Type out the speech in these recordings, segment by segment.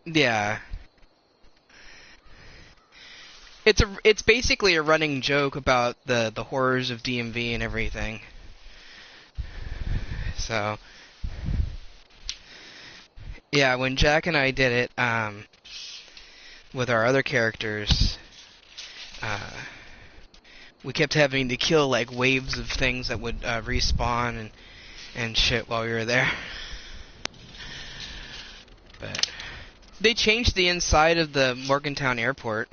Yeah. It's basically a running joke about the horrors of DMV and everything. So yeah, when Jack and I did it with our other characters, uh, we kept having to kill like waves of things that would respawn and shit while we were there. But they changed the inside of the Morgantown airport.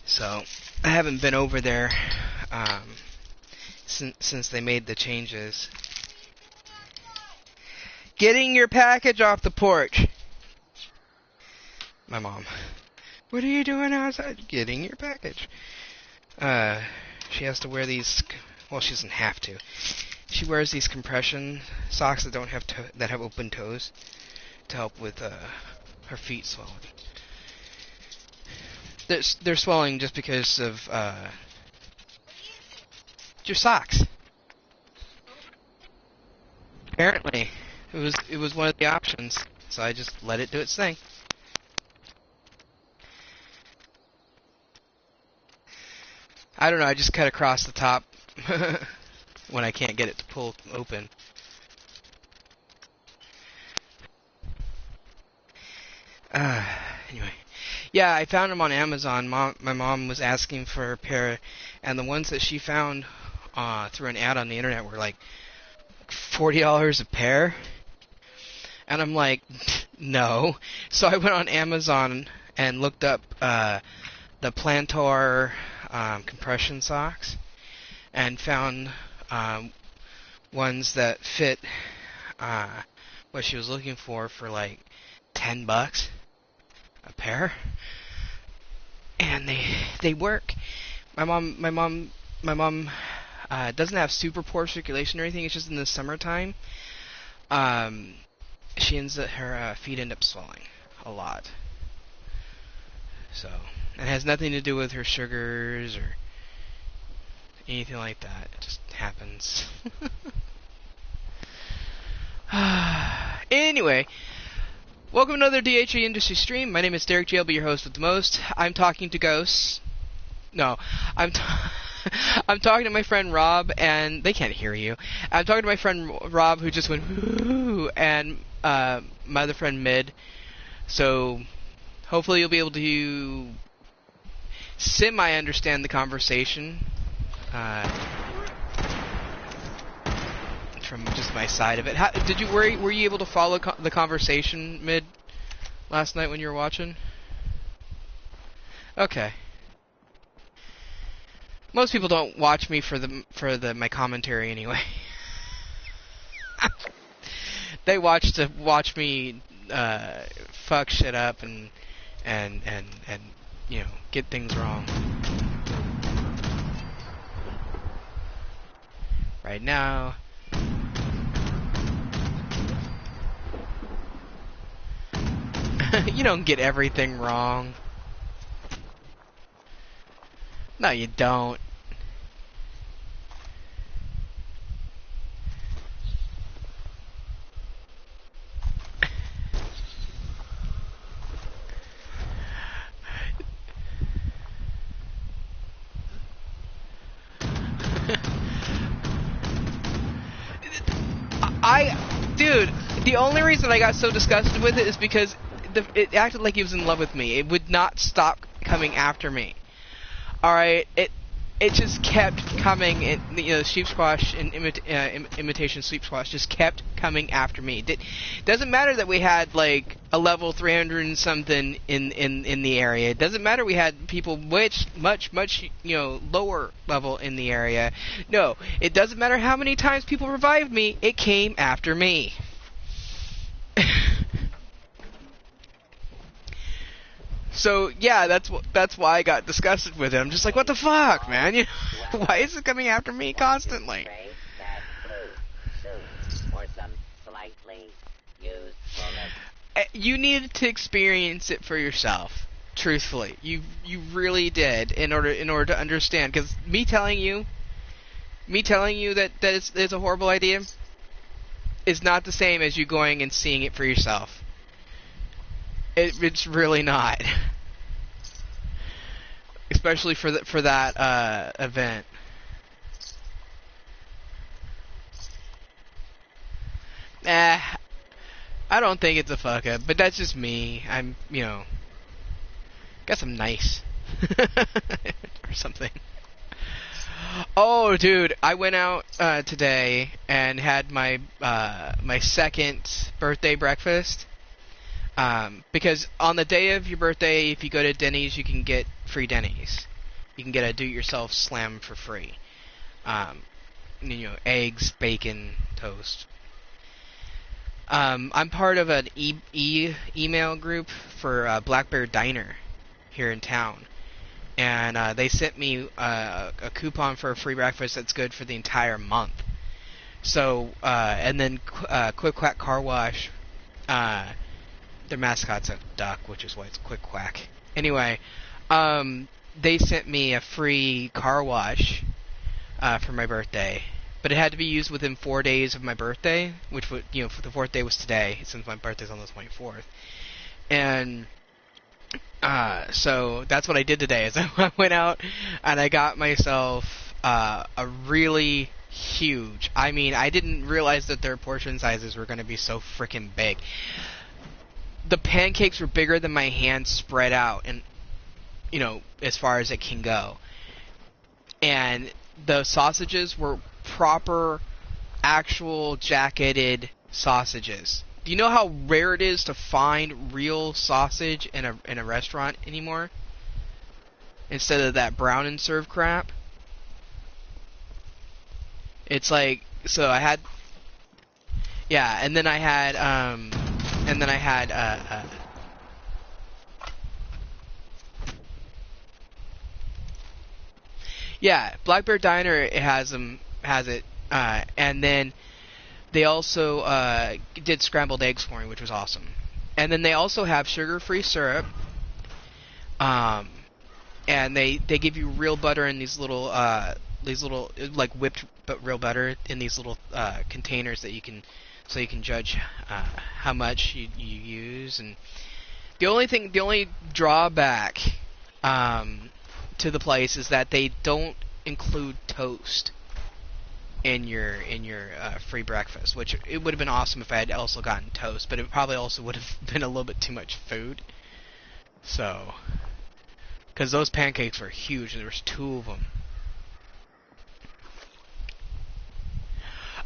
So I haven't been over there since they made the changes. Getting your package off the porch. My mom. What are you doing outside? Getting your package. She has to wear these. Well, she doesn't have to. She wears these compression socks that don't have that have open toes to help with her feet swelling. They're swelling just because of your socks. Apparently, it was one of the options, so I just let it do its thing. I don't know. I just cut across the top when I can't get it to pull open. Anyway. Yeah, I found them on Amazon. My mom was asking for a pair, and the ones that she found through an ad on the internet were like $40 a pair. And I'm like, no. So I went on Amazon and looked up the plantar compression socks and found ones that fit what she was looking for like $10 a pair, and they work. My mom doesn't have super poor circulation or anything. It's just in the summertime, her feet end up swelling a lot. So it has nothing to do with her sugars or anything like that. It just happens. Anyway. Welcome to another DHA Industry Stream. My name is Derek J. I'll be your host with the most. I'm talking to ghosts. No, I'm talking to my friend Rob, and they can't hear you. I'm talking to my friend Rob, who just went whoo, and my other friend Mid. So hopefully you'll be able to semi-understand the conversation from just my side of it. Were you able to follow the conversation Mid last night when you were watching? Okay. Most people don't watch me for my commentary anyway. They watch me fuck shit up and you know, get things wrong. Right now, you don't get everything wrong. No, you don't. Dude, the only reason I got so disgusted with it is because it acted like he was in love with me. It would not stop coming after me. Alright, it just kept coming. Sheep squash and imitation sleep squash just kept coming after me. It doesn't matter that we had like a level 300 and something in the area. It doesn't matter we had people much lower level in the area. No, it doesn't matter how many times people revived me. It came after me. So yeah, that's why I got disgusted with it. I'm just like, what the fuck, man? Why is it coming after me constantly? You needed to experience it for yourself. Truthfully, you really did in order to understand. Because me telling you that it's a horrible idea, is not the same as you going and seeing it for yourself. It's really not. Especially for that event. I don't think it's a fuck up, but that's just me. I'm, guess I'm nice. Or something. Oh, dude, I went out today and had my my second birthday breakfast. Because on the day of your birthday, if you go to Denny's, you can get free Denny's. You can get a do-it-yourself slam for free. Eggs, bacon, toast. I'm part of an email group for Black Bear Diner here in town. And they sent me a coupon for a free breakfast that's good for the entire month. So, and then Quick Quack Car Wash, their mascot's a duck, which is why it's Quick Quack. Anyway, they sent me a free car wash for my birthday. But it had to be used within 4 days of my birthday, which would, the 4th day was today, since my birthday's on the 24th. And so that's what I did today. Is I went out and I got myself a really huge. I mean, I didn't realize that their portion sizes were going to be so freaking big. The pancakes were bigger than my hand spread out, and as far as it can go. And the sausages were proper, actual jacketed sausages. Do you know how rare it is to find real sausage in a restaurant anymore? Instead of that brown and serve crap. It's like, so I had, yeah, and then I had yeah, Black Bear Diner has it, and then they also did scrambled eggs for me, which was awesome. And then they also have sugar-free syrup, and they give you real butter in these little like whipped but real butter in these little containers that you can judge how much you use. And the only drawback to the place is that they don't include toast in your free breakfast, which it would have been awesome if I had also gotten toast, but it probably also would have been a little bit too much food. So, because those pancakes were huge, there was 2 of them.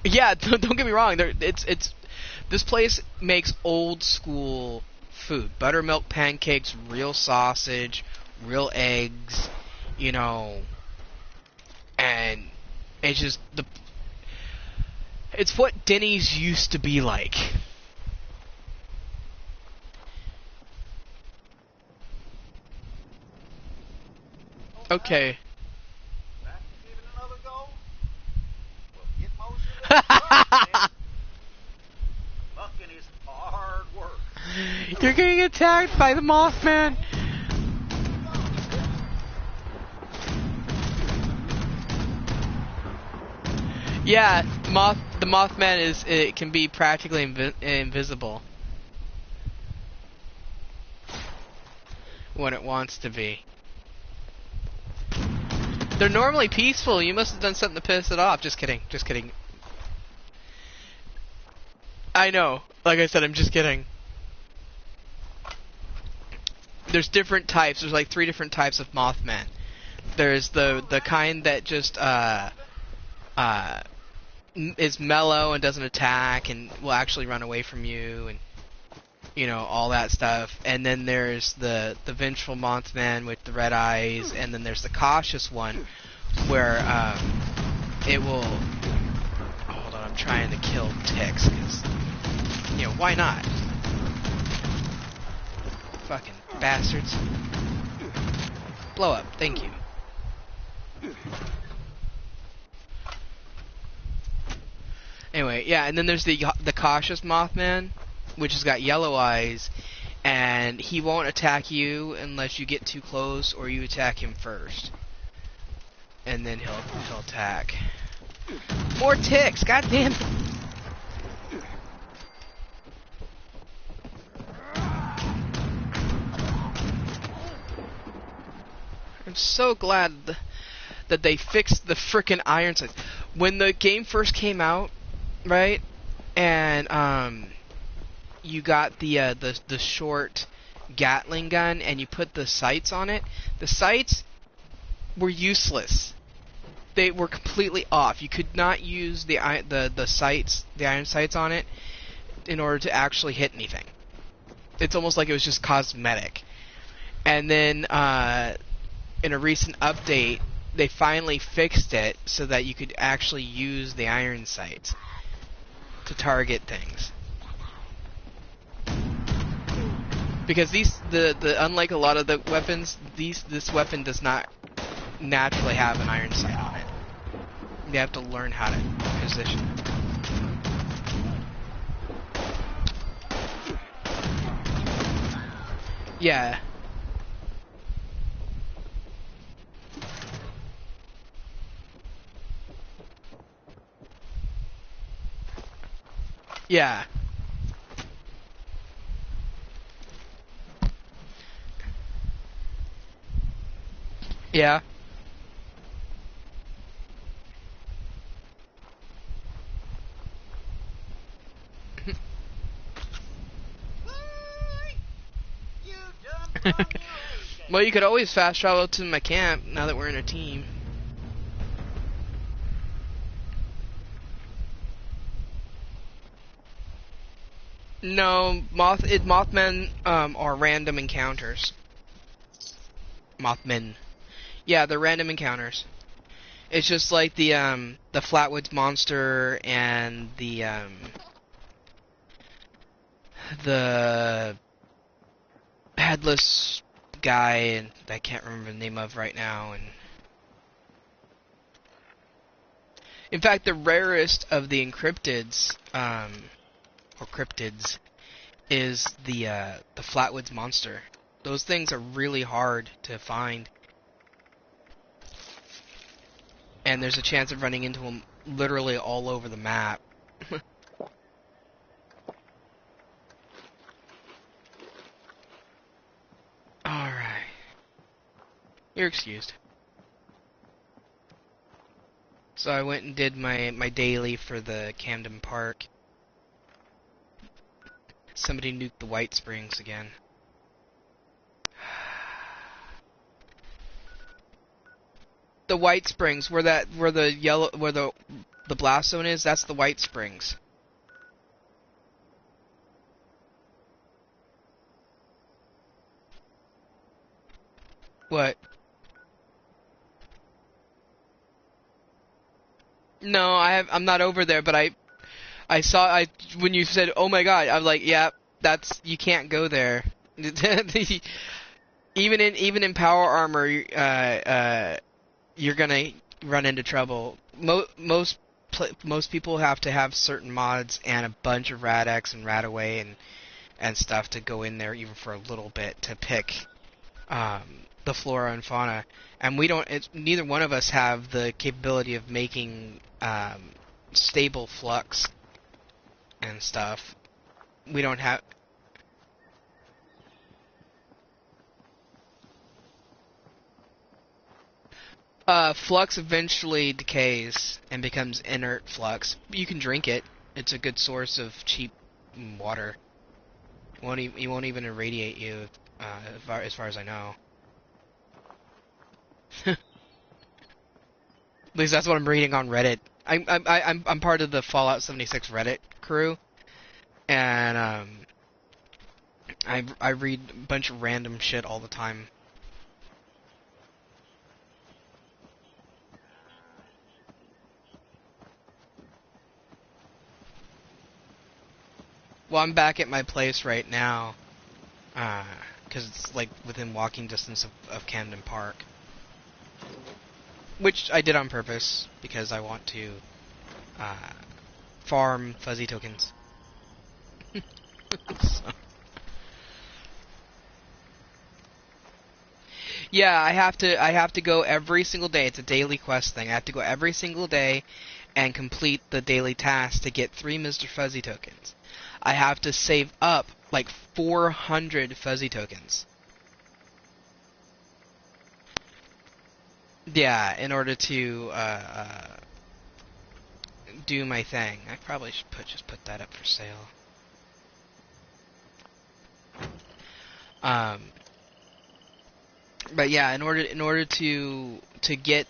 Yeah, don't get me wrong. This place makes old school food: buttermilk pancakes, real sausage, real eggs, and it's just it's what Denny's used to be like. Okay. You're getting attacked by the Mothman. Yeah, the Mothman it can be practically invisible when it wants to be. They're normally peaceful. You must have done something to piss it off. Just kidding. Just kidding. I know. Like I said, I'm just kidding. There's different types. There's like 3 different types of Mothman. There's the kind that just is mellow and doesn't attack and will actually run away from you, and all that stuff. And then there's the vengeful Mothman with the red eyes, and then there's the cautious one where it will. Hold on, I'm trying to kill ticks because why not? Fucking bastards. Blow up, thank you. Anyway, yeah, and then there's the cautious Mothman, which has got yellow eyes, and he won't attack you unless you get too close or you attack him first. And then he'll attack. More ticks, goddamn. I'm so glad that they fixed the frickin' iron sights. When the game first came out, right, and you got the short Gatling gun and you put the sights on it, the sights were useless. They were completely off. You could not use the sights, the iron sights on it, in order to actually hit anything. It's almost like it was just cosmetic. And then in a recent update, they finally fixed it so that you could actually use the iron sights to target things. Because unlike a lot of the weapons, this weapon does not naturally have an iron sight on it. You have to learn how to position it. Yeah. Yeah. Yeah. Well, you could always fast travel to my camp now that we're in a team. No, Mothman are random encounters. Mothman. Yeah, they're random encounters. It's just like the Flatwoods Monster and the headless guy, and I can't remember the name of right now. And in fact, the rarest of the encryptids, or cryptids, is the Flatwoods Monster. Those things are really hard to find, and there's a chance of running into them literally all over the map. Alright. You're excused. So I went and did my daily for the Camden Park. Somebody nuked the White Springs again. The White Springs, where the blast zone is, that's the White Springs. What? No, I'm not over there, but I saw when you said, "Oh my God," I'm like, "Yeah, you can't go there." Even in power armor, you're gonna run into trouble. Most people have to have certain mods and a bunch of Rad-X and Radaway and stuff to go in there even for a little bit to pick the flora and fauna, and neither one of us have the capability of making stable flux and stuff. We don't have. Flux eventually decays and becomes inert flux. You can drink it. It's a good source of cheap water. It won't even irradiate you, as far as I know. At least that's what I'm reading on Reddit. I'm part of the Fallout 76 Reddit crew, and I read a bunch of random shit all the time. Well, I'm back at my place right now, because it's like within walking distance of Camden Park. Which I did on purpose, because I want to farm fuzzy tokens. So. Yeah, I have to go every single day. It's a daily quest thing. I have to go every single day and complete the daily task to get 3 Mr. Fuzzy tokens. I have to save up like 400 fuzzy tokens. Yeah, in order to do my thing. I probably should just put that up for sale. Um, but yeah, in order to get,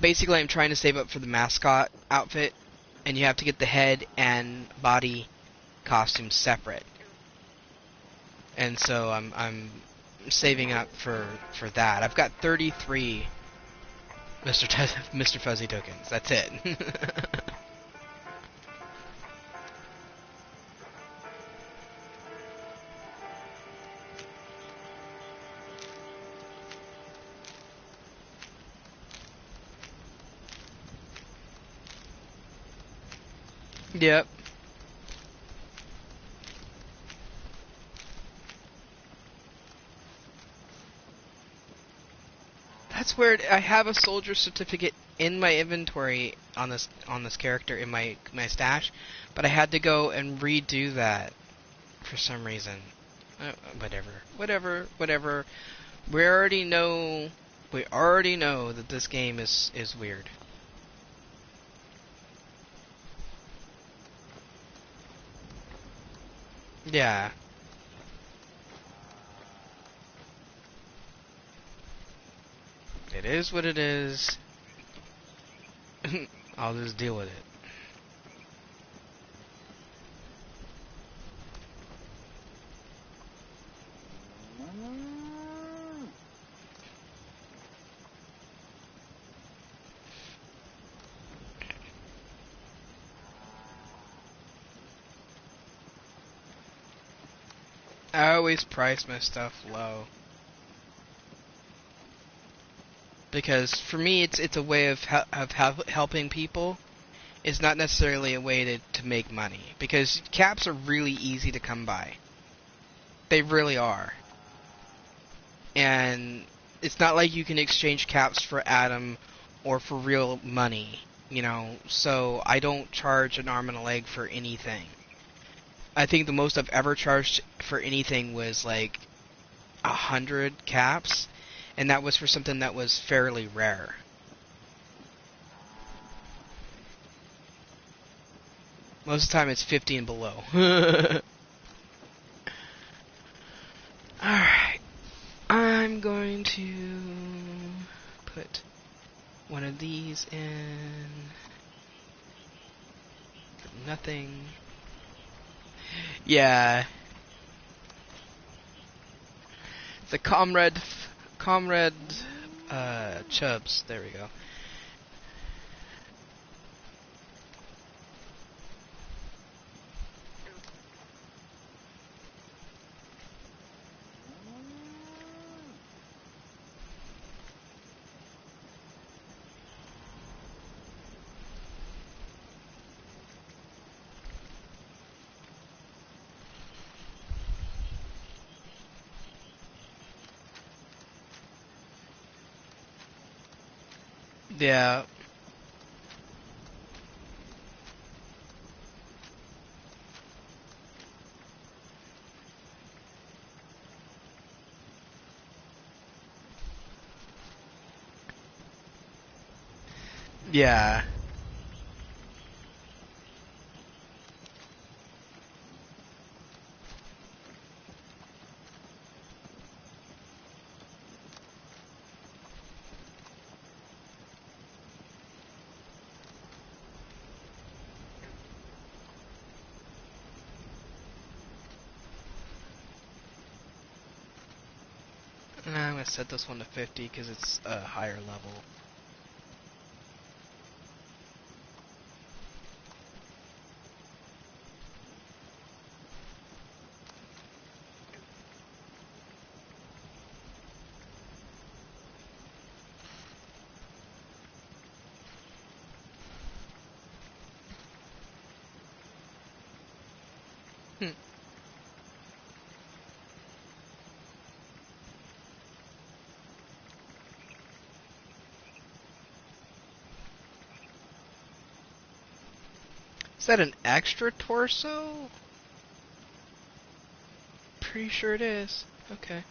basically, I'm trying to save up for the mascot outfit, and you have to get the head and body costumes separate. And so I'm saving up for that. I've got 33 Mr. Fuzzy tokens. That's it. Yep. That's weird. I have a soldier certificate in my inventory on this character in my stash, but I had to go and redo that for some reason. Whatever. We already know that this game is weird. Yeah. It is what it is. I'll just deal with it. I always price my stuff low. Because for me, it's a way of helping people. It's not necessarily a way to make money. Because caps are really easy to come by. They really are. And it's not like you can exchange caps for Atom or for real money, you know. So I don't charge an arm and a leg for anything. I think the most I've ever charged for anything was like 100 caps, and that was for something that was fairly rare. Most of the time it's 50 and below. Alright. I'm going to put one of these in. Nothing. Yeah. The comrade chubs. There we go. Yeah. Yeah. I'm gonna set this one to 50 because it's a higher level. Hmm. Is that an extra torso? Pretty sure it is. Okay.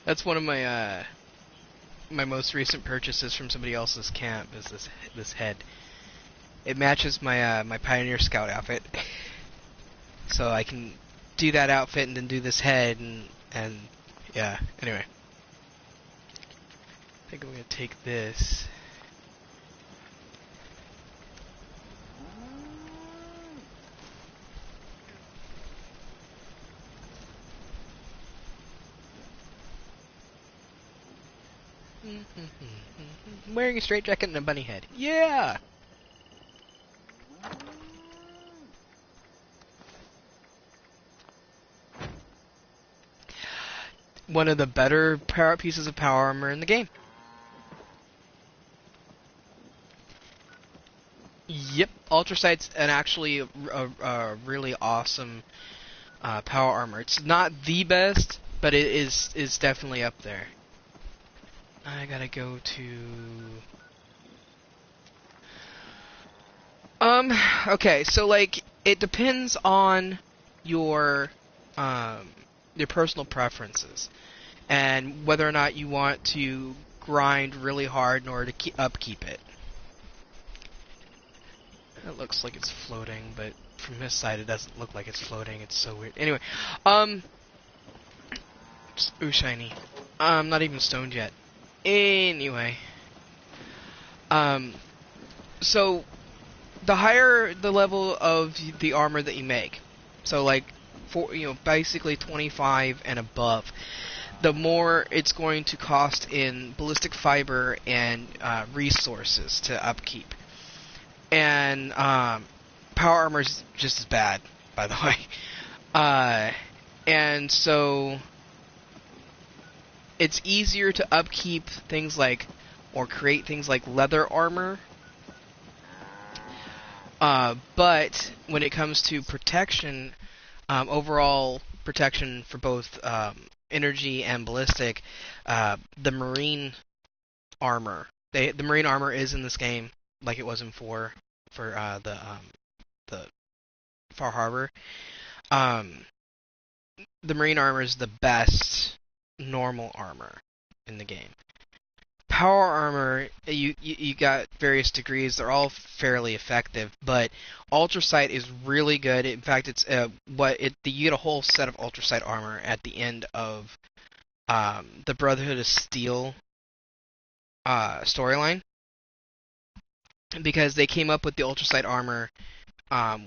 That's one of my my most recent purchases from somebody else's camp. Is this head? It matches my my Pioneer Scout outfit, so I can do that outfit and then do this head and yeah. Anyway, I think I'm gonna take this. I'm wearing a straight jacket and a bunny head. Yeah! One of the better pieces of power armor in the game. Yep, Ultra Sight's an actually a really awesome power armor. It's not the best, but it is definitely up there. I gotta go to... okay, so, like, it depends on your personal preferences, and whether or not you want to grind really hard in order to upkeep it. It looks like it's floating, but from this side it doesn't look like it's floating. It's so weird. Anyway, ooh, shiny. I'm not even stoned yet. Anyway, so the higher the level of the armor that you make, so like basically 25 and above, the more it's going to cost in ballistic fiber and resources to upkeep. And power armor is just as bad, by the way. And so it's easier to upkeep things like, or create things like leather armor. But when it comes to protection, overall protection for both energy and ballistic, the marine armor, the marine armor is in this game, like it was in 4 for the Far Harbor. The marine armor is the best normal armor in the game. Power armor, you got various degrees. They're all fairly effective, but Ultra Sight is really good. In fact, it's you get a whole set of Ultra Sight armor at the end of the Brotherhood of Steel storyline, because they came up with the Ultra Sight armor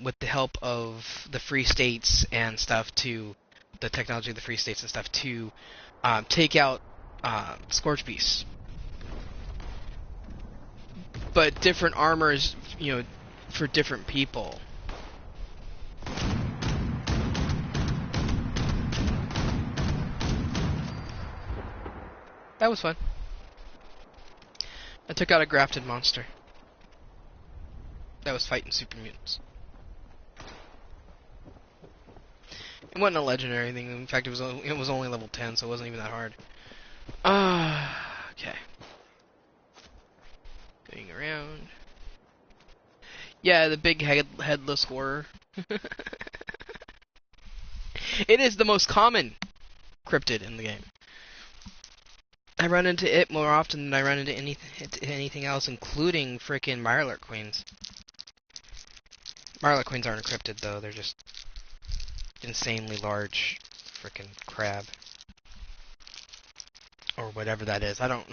with the help of the Free States and stuff, to the technology of the Free States and stuff, to take out Scorch Beasts. But different armors, for different people. That was fun. I took out a Grafton Monster that was fighting super mutants. It wasn't a legendary thing. In fact, it was only level 10, so it wasn't even that hard. Okay. Going around. Yeah, the big headless horror. It is the most common cryptid in the game. I run into it more often than I run into anything else, including frickin' Mirelurk Queens. Mirelurk Queens aren't a cryptid, though. They're just insanely large frickin' crab. Or whatever that is. I don't...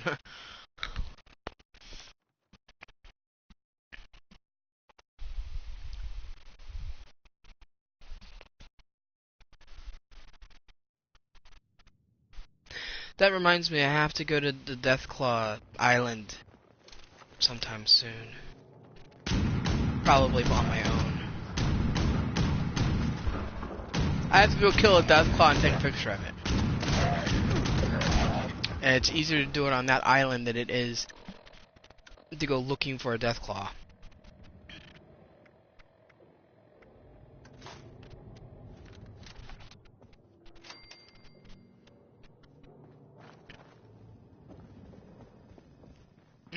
That reminds me, I have to go to the Deathclaw Island sometime soon. Probably on my own. I have to go kill a Deathclaw and take a picture of it. And it's easier to do it on that island than it is to go looking for a Deathclaw.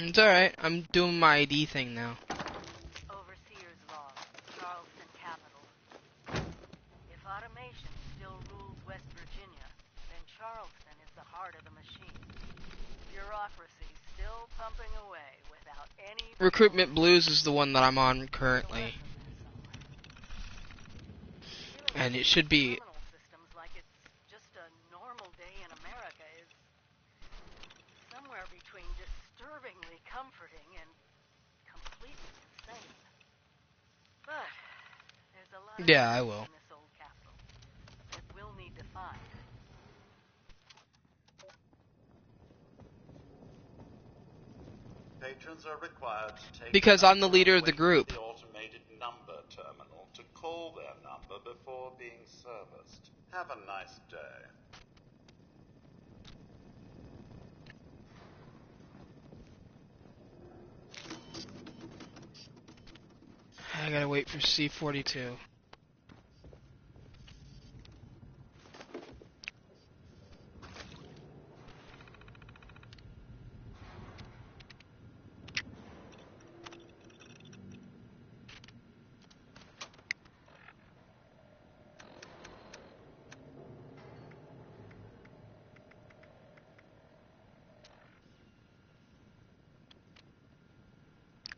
It's alright, I'm doing my ID thing now. Overseer's log, Charleston capital. If automation still rules West Virginia, then Charleston is the heart of the machine. Bureaucracy still pumping away without any... Recruitment Blues is the one that I'm on currently. And it should be... Criminal systems like it's just a normal day in America is somewhere between disturbingly comforting and completely insane. But there's a lot of Yeah, I will. in this old capital that we'll need to find. Patrons are required to take Because I'm the leader of the group. The automated number terminal to call their number before being serviced. Have a nice day. I gotta wait for C-42.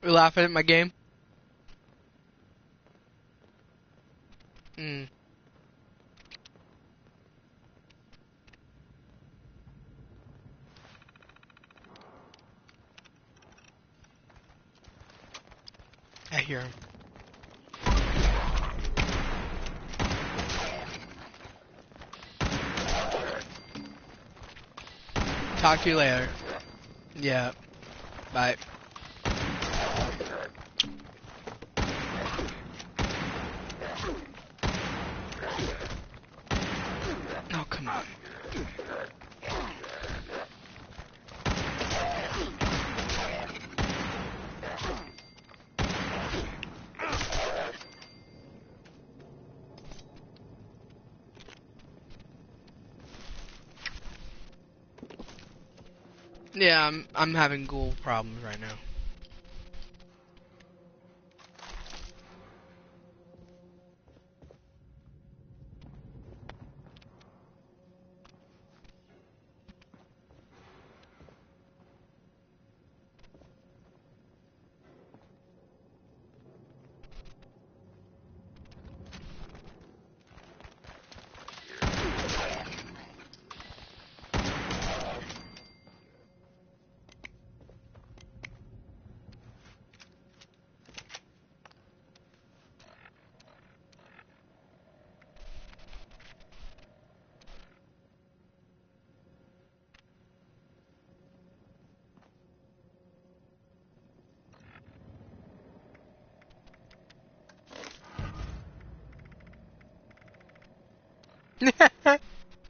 You're laughing at my game? Hmm. I hear him. Talk to you later. Yeah. Bye. Oh, come on. Yeah, I'm having ghoul problems right now.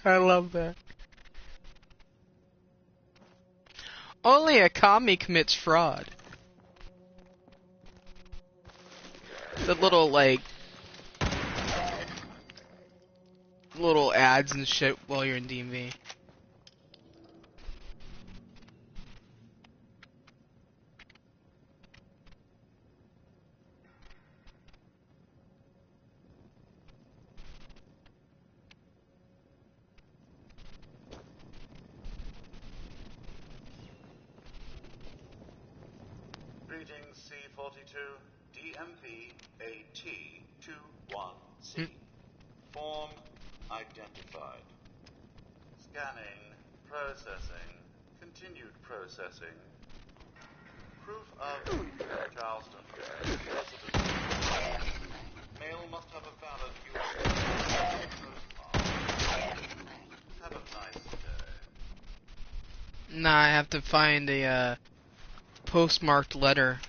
I love that. Only a commie commits fraud. The little, like, little ads and shit while you're in DMV. Greetings, C-42, DMV AT-21C. Form identified. Scanning, processing, continued processing. Proof of Charleston. Resident. Mail must have a valid U.S. postmark. Have a nice day. Nah, I have to find a, postmarked letter.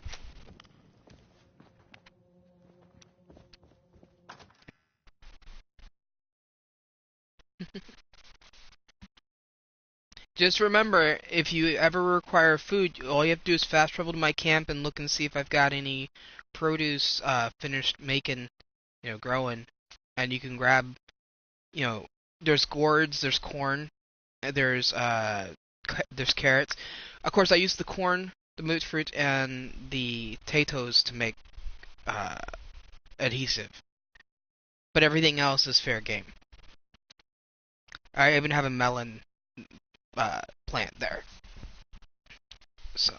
Just remember, if you ever require food, all you have to do is fast travel to my camp and look and see if I've got any produce finished making, growing. And you can grab, there's gourds, there's corn, there's carrots. Of course, I use the corn, the moot fruit, and the potatoes to make adhesive. But everything else is fair game. I even have a melon plant there. So.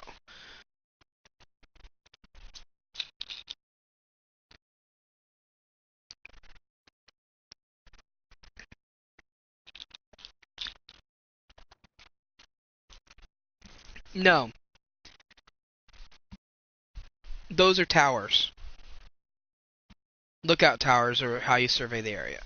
No. Those are towers. Lookout towers are how you survey the area.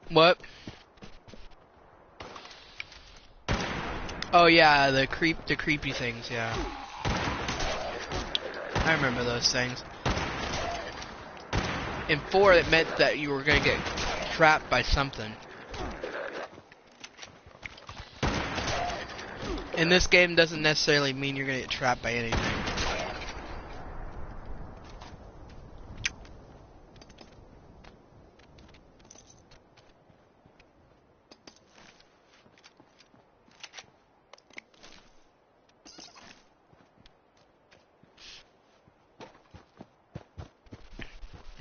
What? Oh yeah, the creepy things, yeah. I remember those things. In 4, it meant that you were gonna get trapped by something. In this game, doesn't necessarily mean you're gonna get trapped by anything.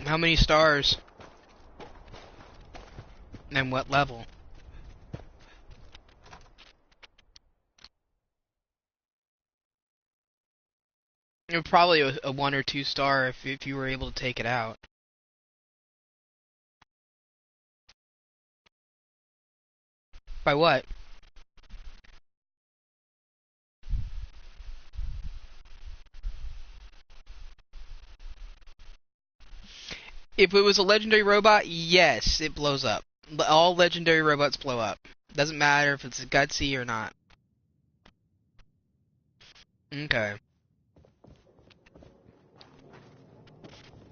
How many stars? And what level? It would probably a 1 or 2 star if you were able to take it out. By what? If it was a legendary robot, yes, it blows up. All legendary robots blow up. Doesn't matter if it's gutsy or not. Okay.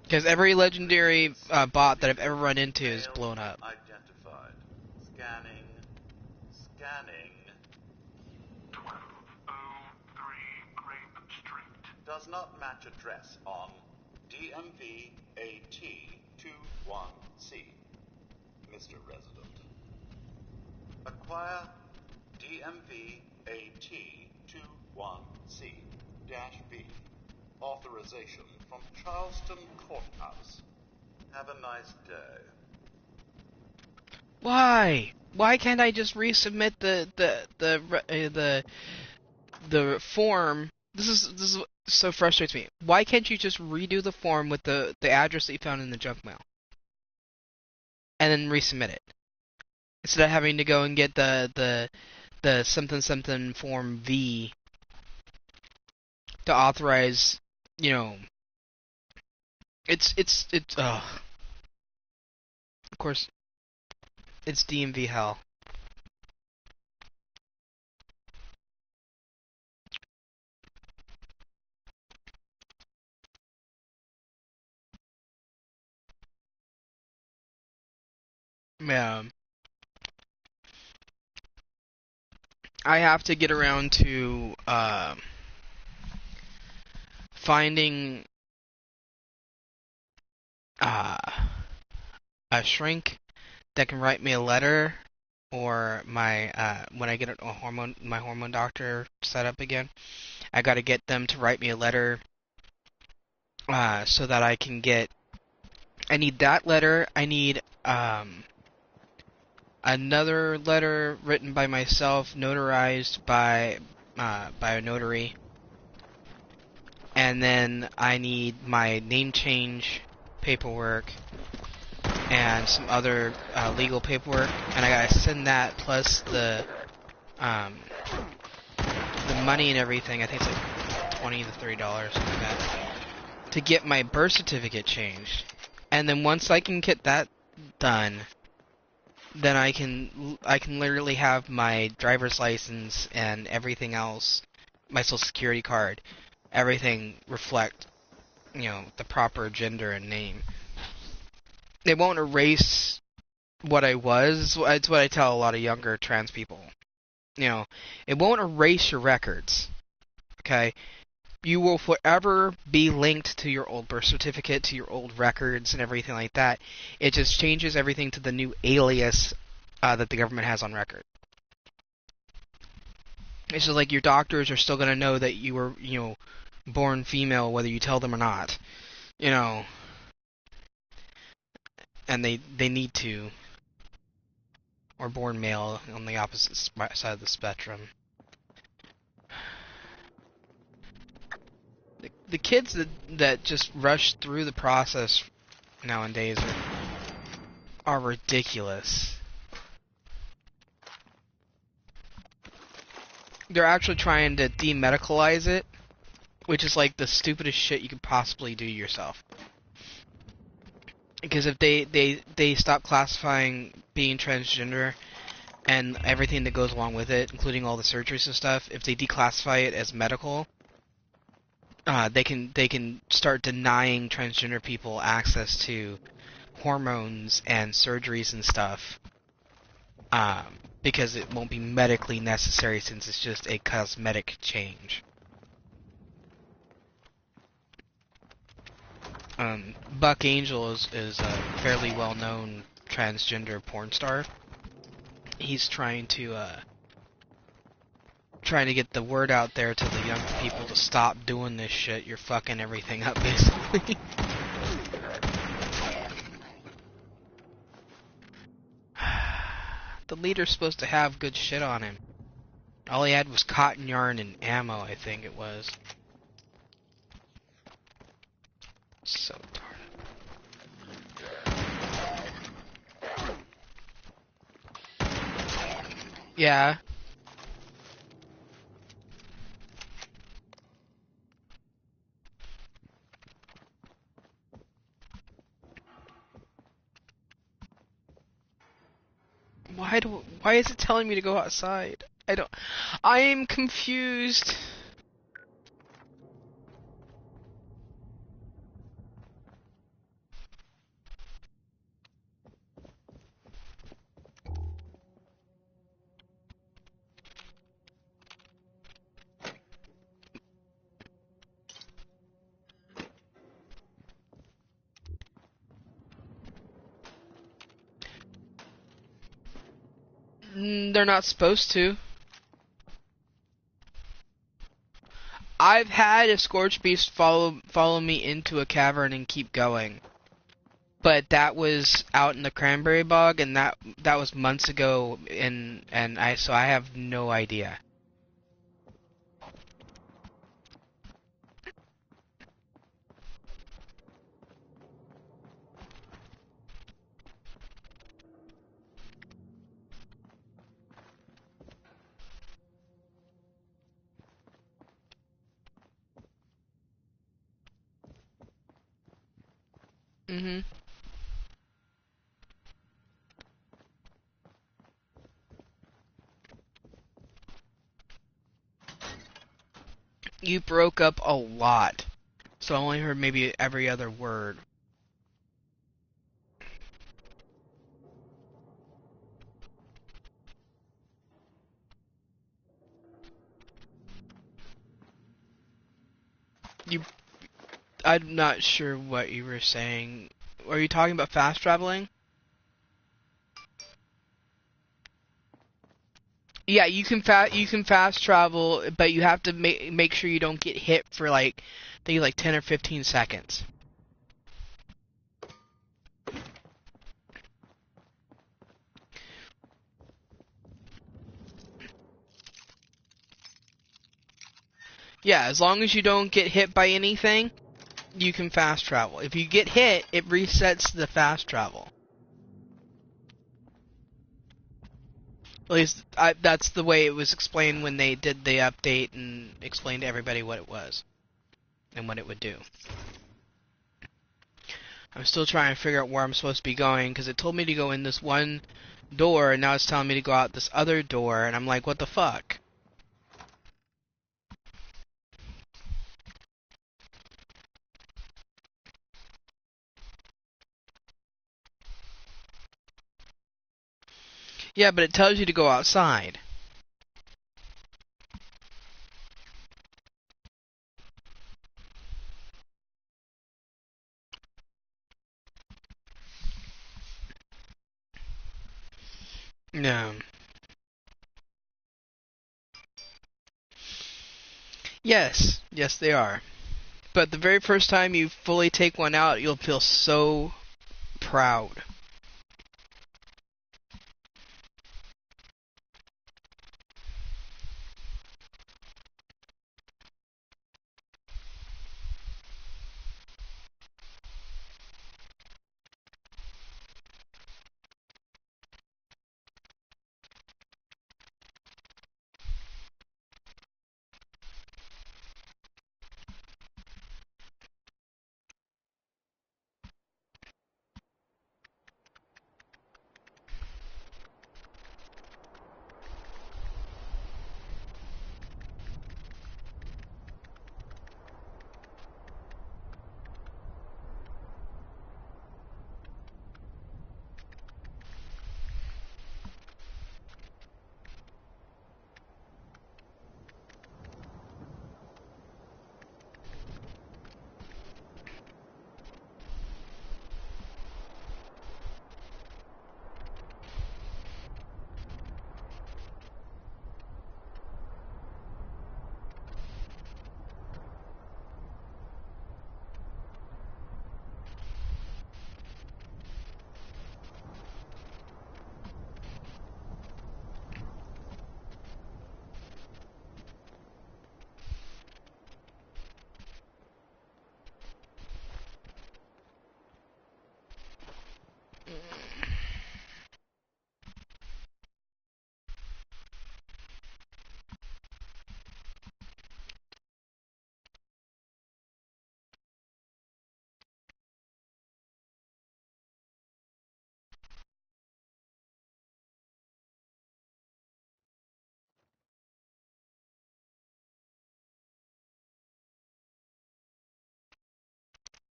Because every legendary bot that I've ever run into is blown up. Identified. Scanning. Scanning. 1203 Grape Street. Does not match address on DMV AT21C. Mr. Resident. Acquire DMV AT21C-B. Authorization from Charleston Courthouse. Have a nice day. Why? Why can't I just resubmit the form? This is so frustrates me. Why can't you just redo the form with the address that you found in the junk mail, and then resubmit it instead of having to go and get the something something form V to authorize? You know, it's of course it's DMV hell. Yeah. I have to get around to finding a shrink that can write me a letter, or my when I get my hormone doctor set up again, I got to get them to write me a letter so that I can get. I need that letter. I need another letter written by myself, notarized by a notary, and then I need my name change paperwork and some other legal paperwork, and I gotta send that plus the money and everything. I think it's like $20 to $30, something like that, to get my birth certificate changed. And then once I can get that done, then I can literally have my driver's license and everything else, my social security card, everything reflect, the proper gender and name. It won't erase what I was. It's what I tell a lot of younger trans people. You know, it won't erase your records. Okay? You will forever be linked to your old birth certificate, to your old records, and everything like that. It just changes everything to the new alias that the government has on record. It's just like your doctors are still going to know that you were, born female, whether you tell them or not. And they need to. Or born male on the opposite side of the spectrum. The kids that just rush through the process nowadays are ridiculous. They're actually trying to demedicalize it, which is like the stupidest shit you could possibly do yourself. Because if they stop classifying being transgender and everything that goes along with it, including all the surgeries and stuff, if they declassify it as medical, they can start denying transgender people access to hormones and surgeries and stuff, because it won't be medically necessary since it's just a cosmetic change. Buck Angel is a fairly well-known transgender porn star. He's trying to get the word out there to the young people to stop doing this shit. You're fucking everything up, basically. The leader's supposed to have good shit on him. All he had was cotton yarn and ammo, I think it was. So retarded. Yeah. Why is it telling me to go outside? I am confused. They're not supposed to. I've had a scorched beast follow me into a cavern and keep going. But that was out in the cranberry bog, and that was months ago, so I have no idea. Mhm. You broke up a lot, so I only heard maybe every other word. I'm not sure what you were saying. Are you talking about fast traveling? Yeah, you can fast travel, but you have to make sure you don't get hit for I think 10 or 15 seconds. Yeah, as long as you don't get hit by anything, you can fast travel. If you get hit, it resets the fast travel. At least that's the way it was explained when they did the update and explained to everybody what it was and what it would do. I'm still trying to figure out where I'm supposed to be going, because it told me to go in this one door, and now it's telling me to go out this other door, and I'm like, what the fuck? Yeah, but it tells you to go outside. Yes, yes, they are. But the very first time you fully take one out, you'll feel so proud.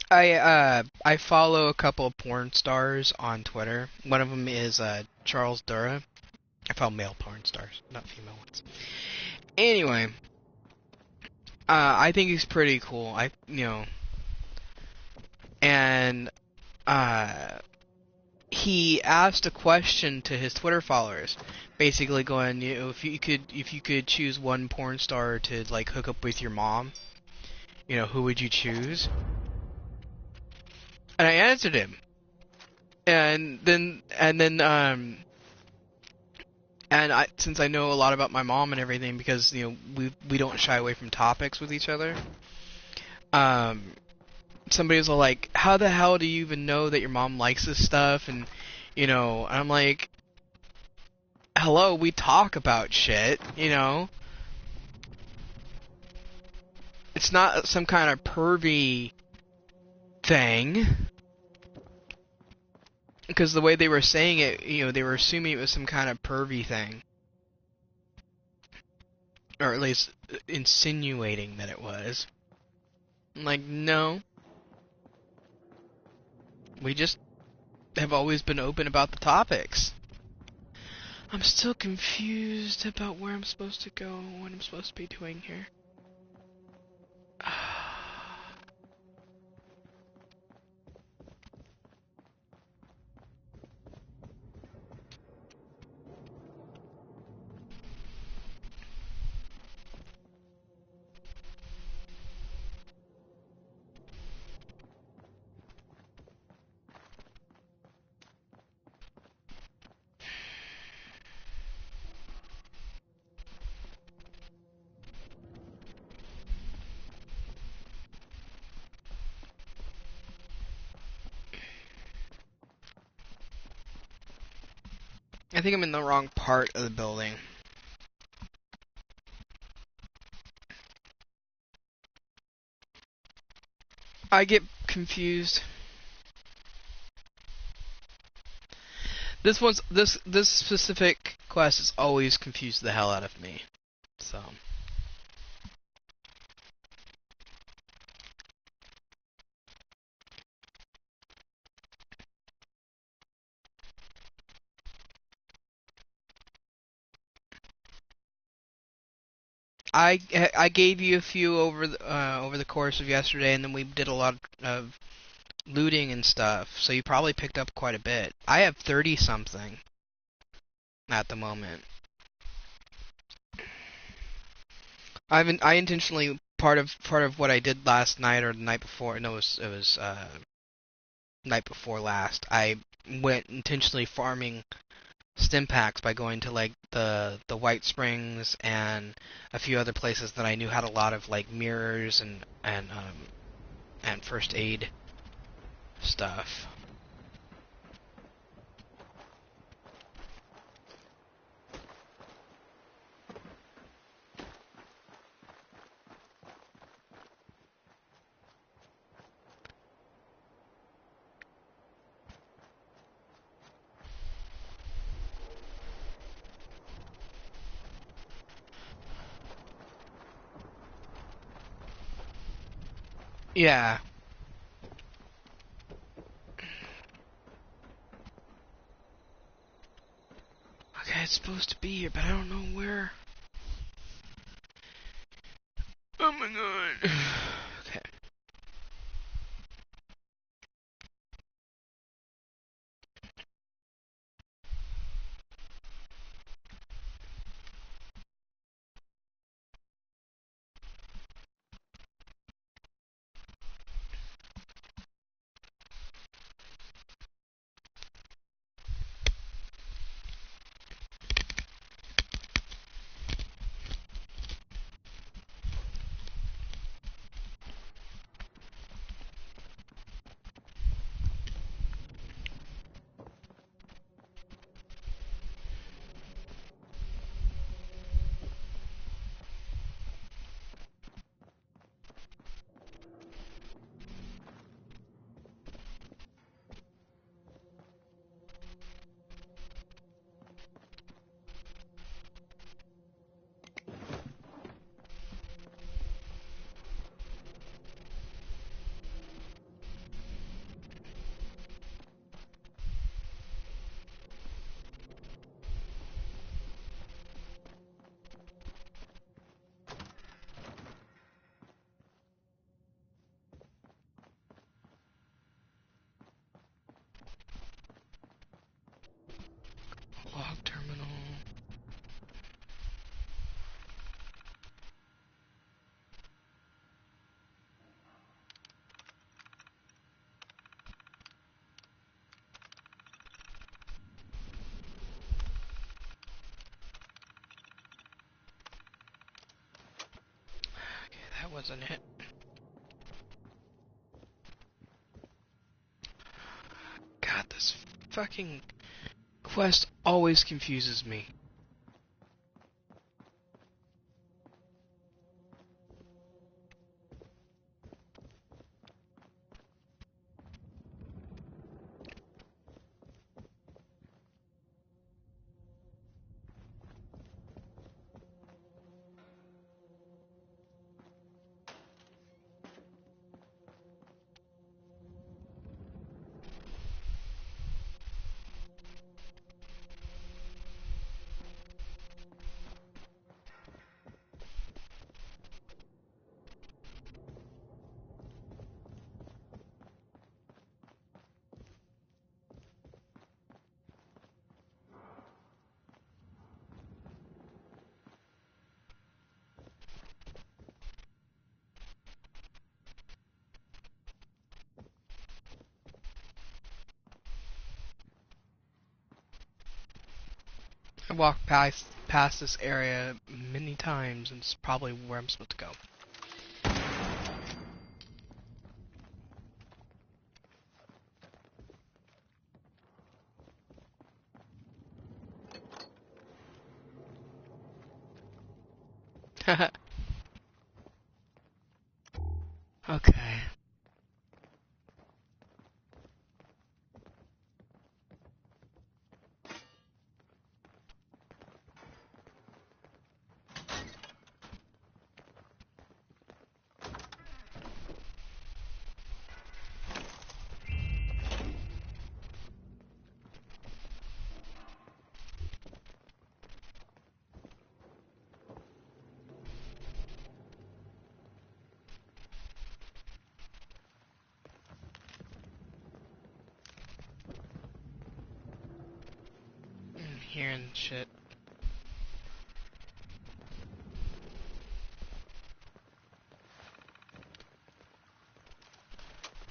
I follow a couple of porn stars on Twitter. One of them is Charles Dura. I follow male porn stars, not female ones. Anyway, I think he's pretty cool. And uh, he asked a question to his Twitter followers, basically going, if you could choose one porn star to like hook up with your mom, who would you choose? And I answered him, and since I know a lot about my mom and everything, because we don't shy away from topics with each other. Somebody was all like, "How the hell do you even know that your mom likes this stuff?" And I'm like, "Hello, we talk about shit. It's not some kind of pervy thing." Because the way they were saying it, they were assuming it was some kind of pervy thing. Or at least insinuating that it was. I'm like, no. We just have always been open about the topics. I'm still confused about where I'm supposed to go, what I'm supposed to be doing here. I think I'm in the wrong part of the building. I get confused. This specific quest has always confused the hell out of me. So I gave you a few over the course of yesterday, and then we did a lot of looting and stuff. So you probably picked up quite a bit. I have 30 something at the moment. I intentionally part of what I did last night or the night before. No, it was night before last. I went intentionally farming stim packs by going to like the White Springs and a few other places that I knew had a lot of like mirrors and first aid stuff. Yeah. Okay, it's supposed to be here, but I don't know where. Oh my god. Okay. Log terminal. Okay, that wasn't it. God, this fucking quest always confuses me. I walked past this area many times, and it's probably where I'm supposed to go. Okay. I'm hearing shit.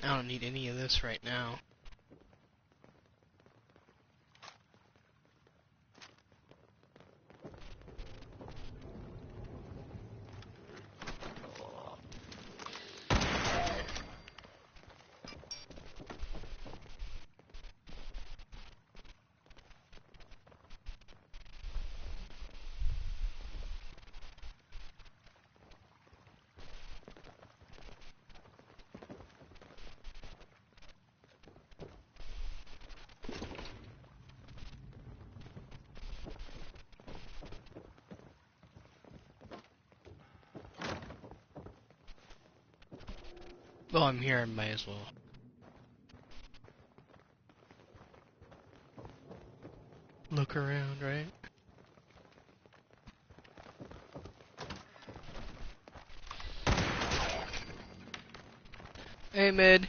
I don't need any of this right now. Well, I'm here, I might as well. Look around, right? Hey, mid.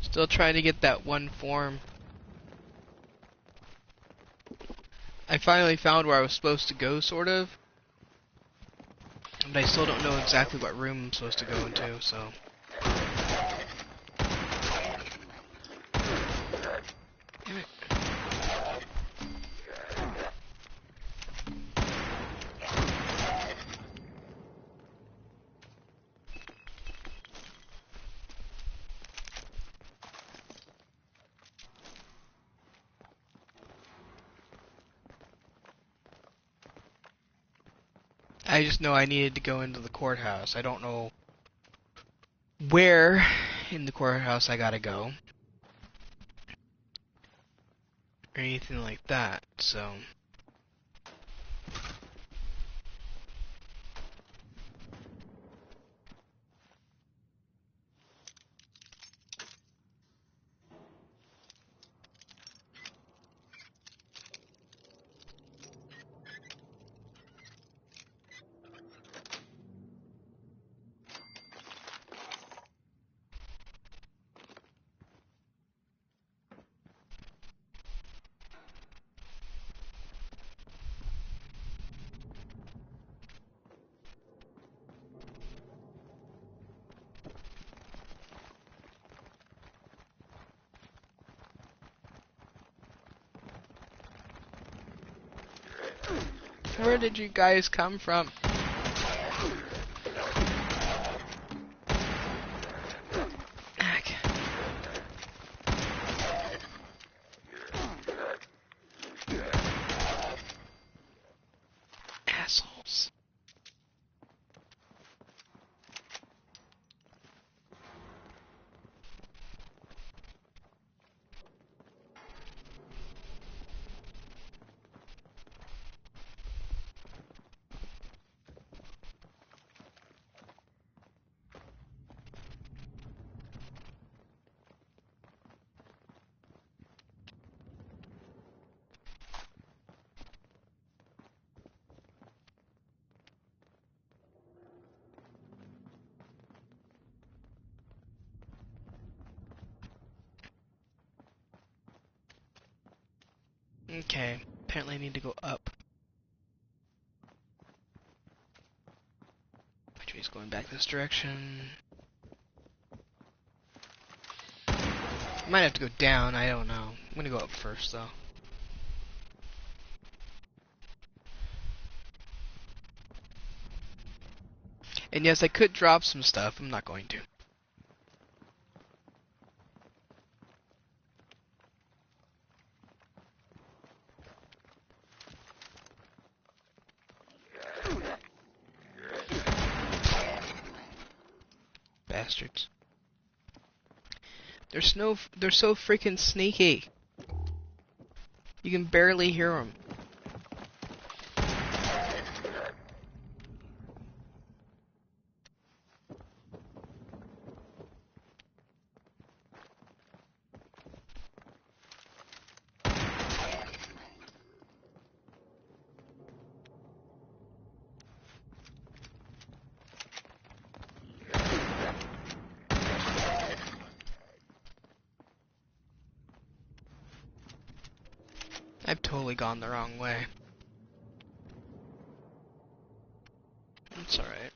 Still trying to get that one form. I finally found where I was supposed to go, sort of. But I still don't know exactly what room I'm supposed to go into, so. Damn it. I just know I needed to go into the courthouse. I don't know where in the courthouse I gotta go. Or anything like that, so. Where did you guys come from? Heck. Assholes. Okay, apparently I need to go up. Which means going back this direction. Might have to go down, I don't know. I'm gonna go up first though. And yes, I could drop some stuff, I'm not going to. Bastards. They're so freaking sneaky. You can barely hear them. I've totally gone the wrong way. It's alright.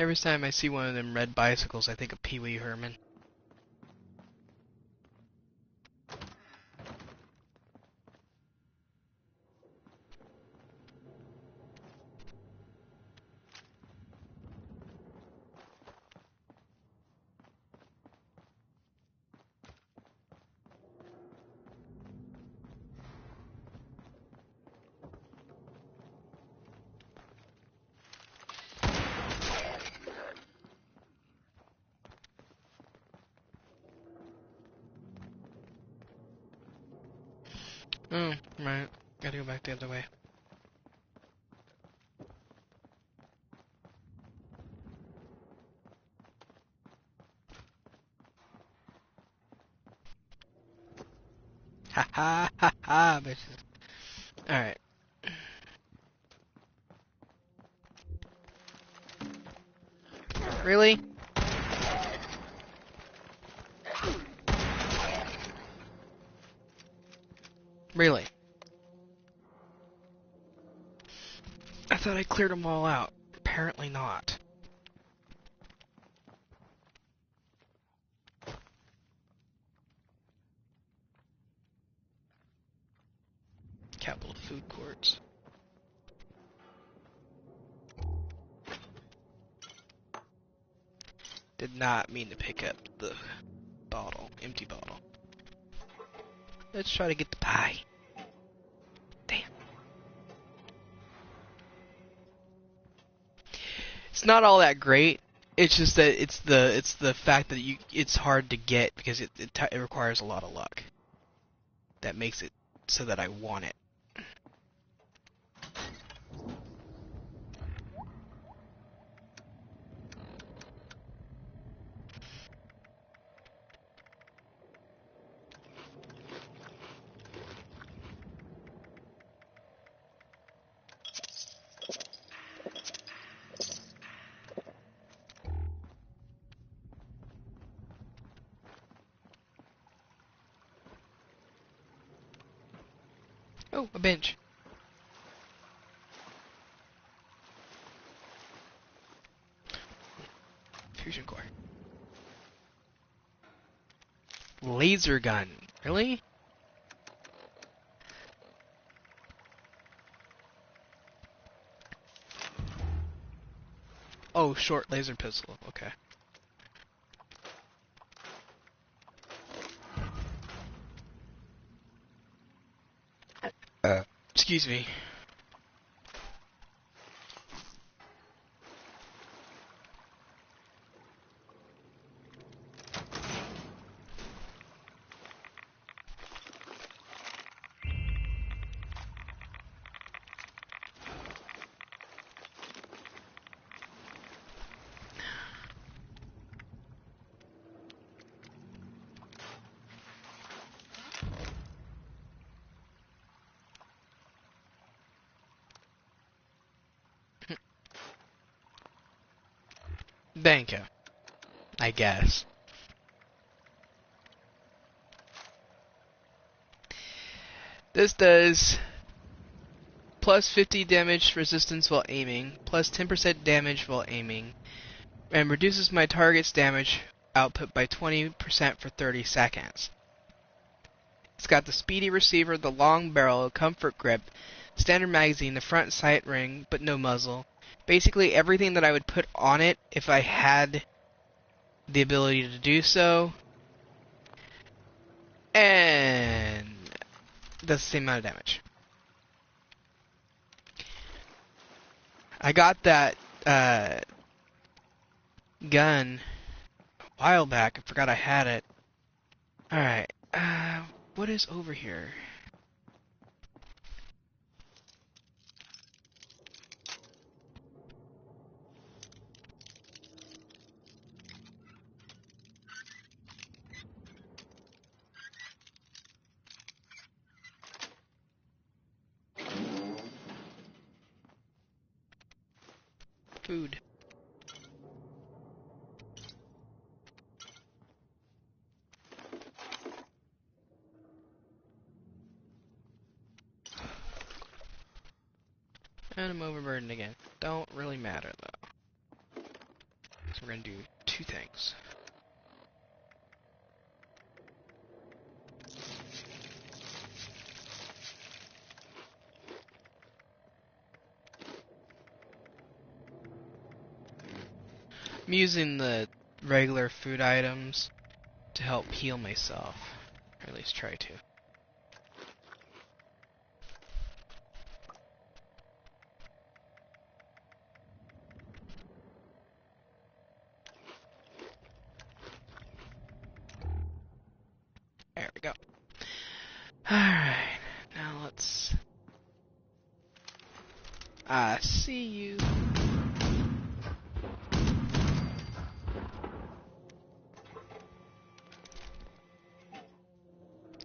Every time I see one of them red bicycles, I think of Pee Wee Herman. Oh, right. Gotta go back the other way. Ha ha ha ha, bitches. Alright. Really? Really? I thought I cleared them all out. Apparently not. Capital Food Courts. Did not mean to pick up the bottle. Empty bottle. Let's try to get the pie. Damn. It's not all that great. It's just that it's the fact that it's hard to get because it requires a lot of luck. That makes it so that I want it. Oh, a bench. Fusion core. Laser gun. Really? Oh, short laser pistol. Okay. Excuse me. Thank you. I guess. This does plus 50 damage resistance while aiming, plus 10% damage while aiming, and reduces my target's damage output by 20% for 30 seconds. It's got the speedy receiver, the long barrel, comfort grip, standard magazine, the front sight ring, but no muzzle. Basically everything that I would put on it if I had the ability to do so. And that's the same amount of damage. I got that gun a while back. I forgot I had it. Alright. What is over here? Food. And I'm overburdened again. Don't really matter though. we're gonna do two things. I'm using the regular food items to help heal myself, or at least try to. There we go. Alright, now let's... see you.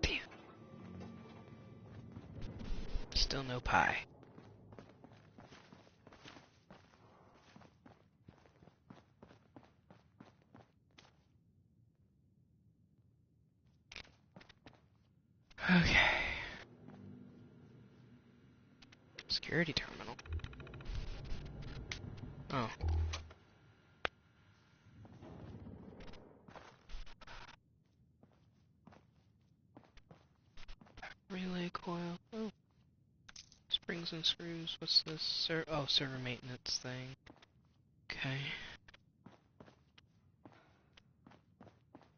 Damn. Still no pie. Okay. Security terminal. Oh. Relay coil. Oh. Springs and screws. What's this? Server maintenance thing. Okay.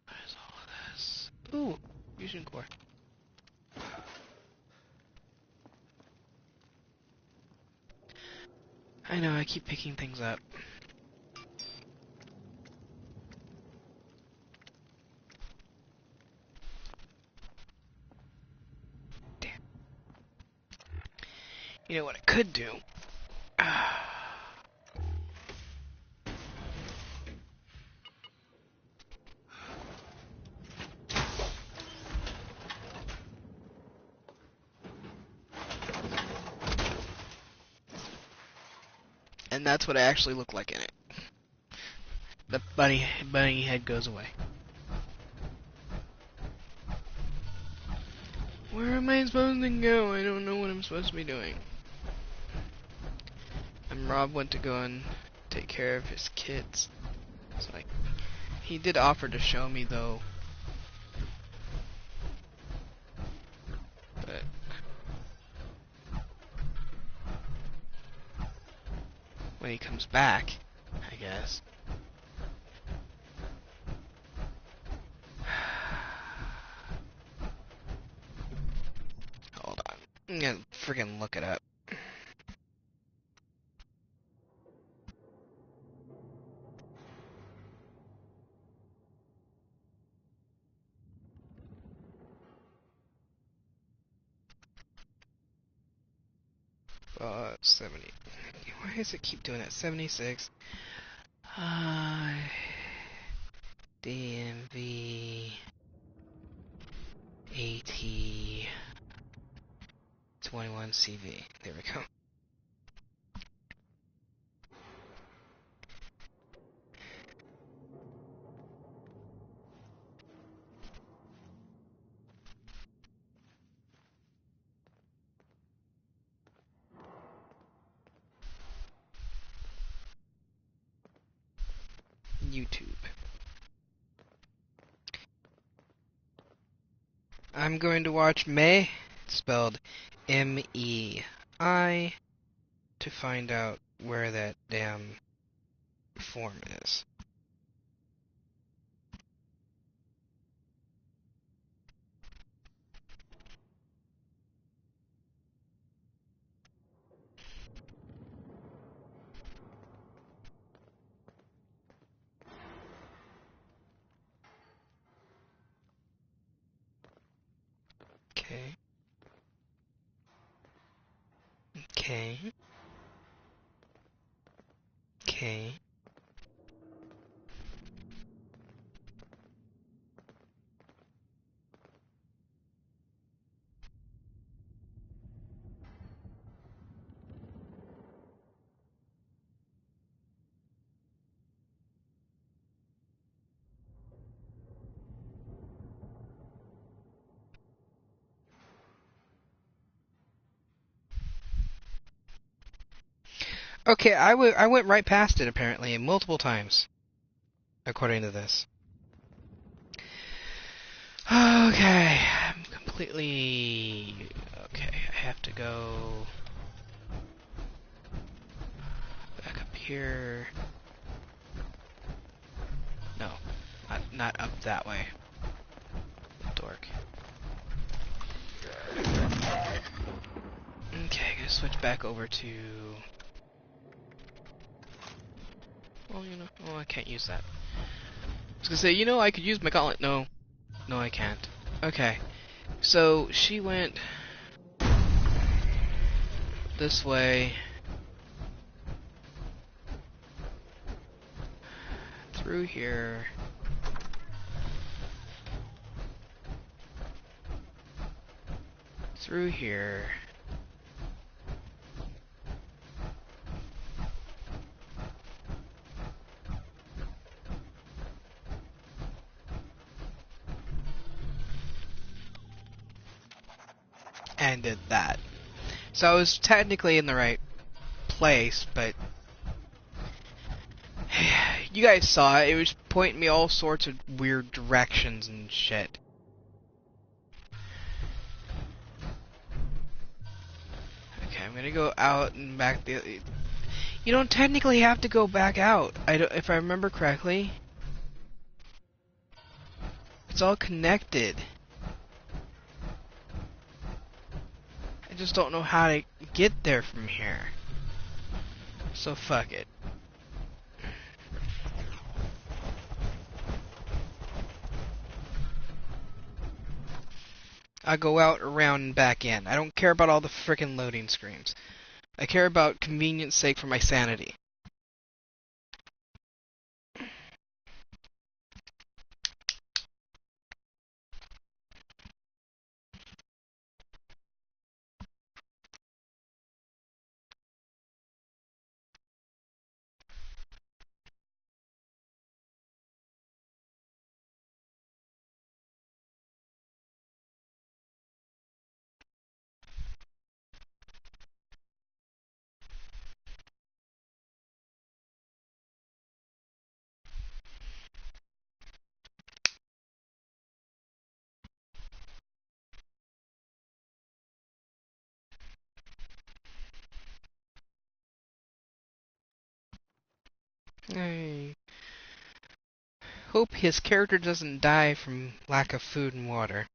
What is all of this? Ooh. Fusion core. I know, I keep picking things up. Damn. You know what I could do? And that's what I actually look like in it. The bunny head goes away. Where am I supposed to go? I don't know what I'm supposed to be doing. And Rob went to go and take care of his kids. It's like, he did offer to show me though. But when he comes back, I guess. Hold on. I'm gonna freaking look it up. Oh, 70. Why does it keep doing that? 76. DMV. AT. 21 CV. There we go. YouTube. I'm going to watch Mei, spelled M-E-I, to find out where that damn form is. Okay. Okay. Okay. Okay, I went right past it apparently multiple times. according to this. Okay, I'm completely... Okay, I have to go... back up here... No, not up that way. Dork. Okay, gonna switch back over to... Well, you know, oh, I can't use that. I was gonna say, you know, I could use my gauntlet. No, I can't. Okay, so she went this way, through here, through here, and did that. So I was technically in the right place, but you guys saw it. It was pointing me all sorts of weird directions and shit. Okay, I'm gonna go out and back the... You don't technically have to go back out. If I remember correctly. It's all connected. I just don't know how to get there from here. So fuck it. I go out, around, and back in. I don't care about all the frickin' loading screens. I care about convenience sake for my sanity. I hope his character doesn't die from lack of food and water.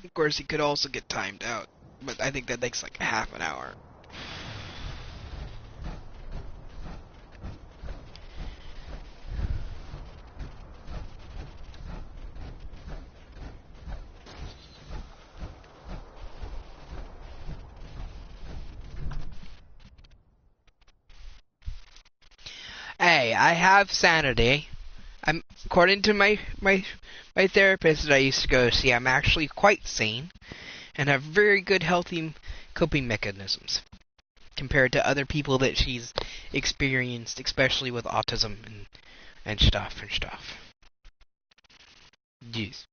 Of course, he could also get timed out, but I think that takes like half an hour. Hey, I have sanity. I'm, according to my therapist that I used to go see, I'm actually quite sane and have very good, healthy coping mechanisms compared to other people that she's experienced, especially with autism and stuff. Yes.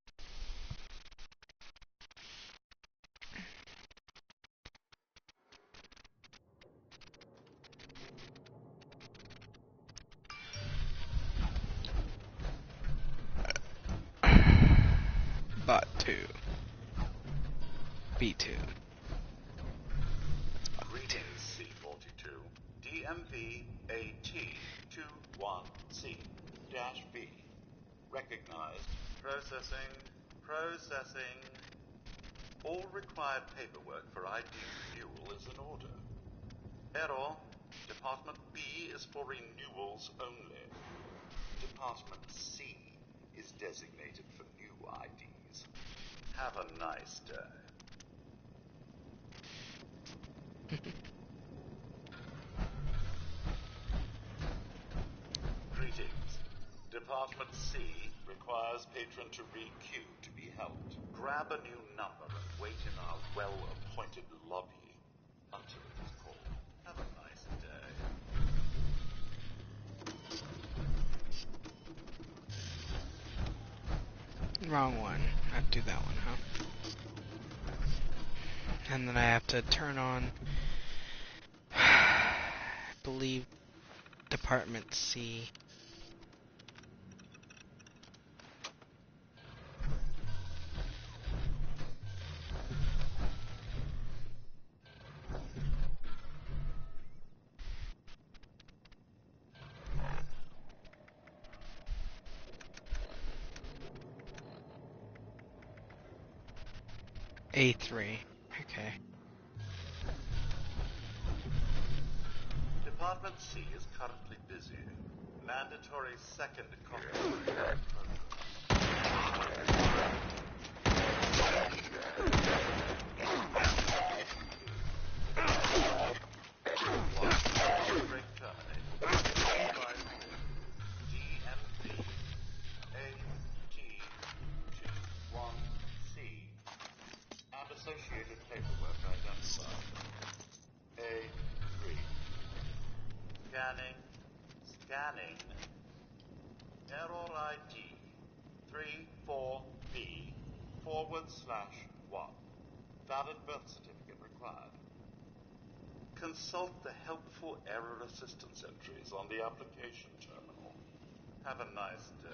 Bot 2. B2. Greetings, C42. DMV AT21C-B. Recognized. Processing. All required paperwork for ID renewal is in order. Error. Department B is for renewals only. Department C is designated for new IDs. Have a nice day. Greetings. Department C requires patron to re-queue to be helped. Grab a new number and wait in our well-appointed lobby until it is called. Have a nice day. Wrong one. I have to do that one, huh? And then I have to turn on, I believe, Department C. A3. Okay. Department C is currently busy. Mandatory second copy. Break terminated. DMV AT21C and associated paperwork identified. A3. Scanning. Error ID 34B/1. Valid birth certificate required. Consult the helpful error assistance entries on the application terminal. Have a nice day.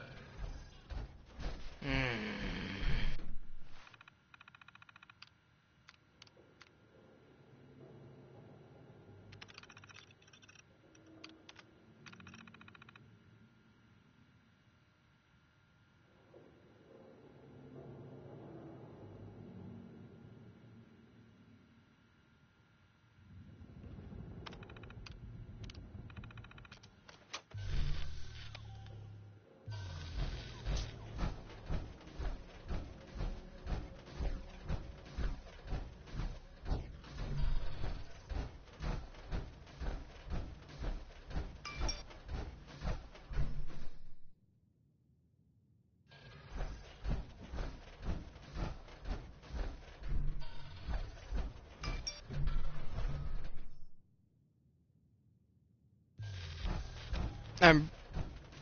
I'm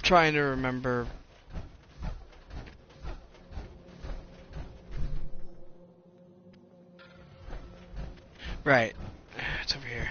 trying to remember. Right. It's over here.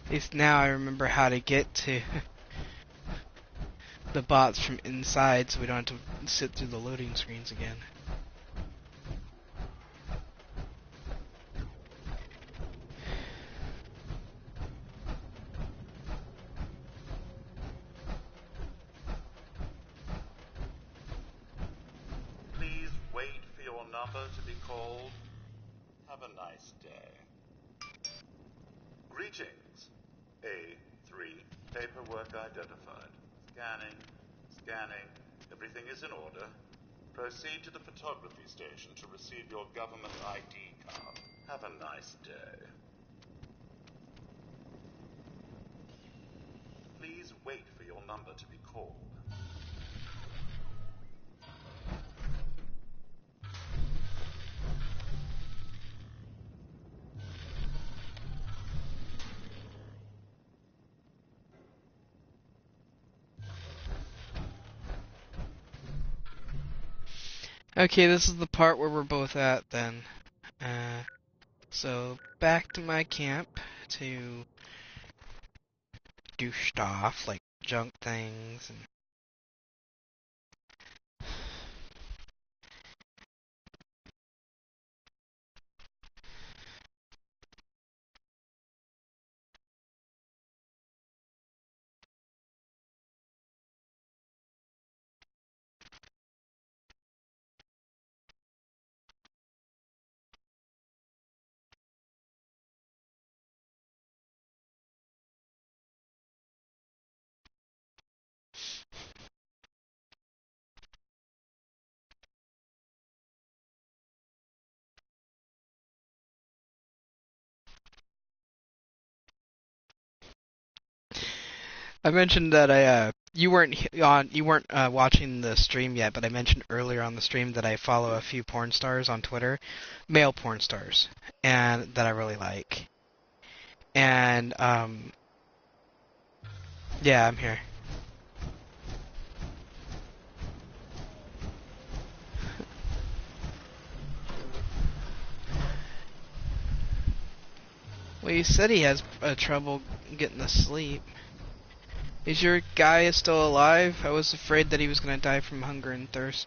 At least now I remember how to get to the bots from inside so we don't have to sit through the loading screens again. Please wait for your number to be called. Have a nice day. Greetings. A3. Paperwork identified. Scanning. Everything is in order. Proceed to the photography station to receive your government ID card. Have a nice day. Please wait for your number to be called. Okay, this is the part where we're both at then. So back to my camp to do stuff like junk things and I mentioned that you weren't watching the stream yet, but I mentioned earlier on the stream that I follow a few porn stars on Twitter, male porn stars, and that I really like. And yeah, I'm here. Well, he said he has trouble getting to sleep. Is your guy still alive? I was afraid that he was gonna die from hunger and thirst.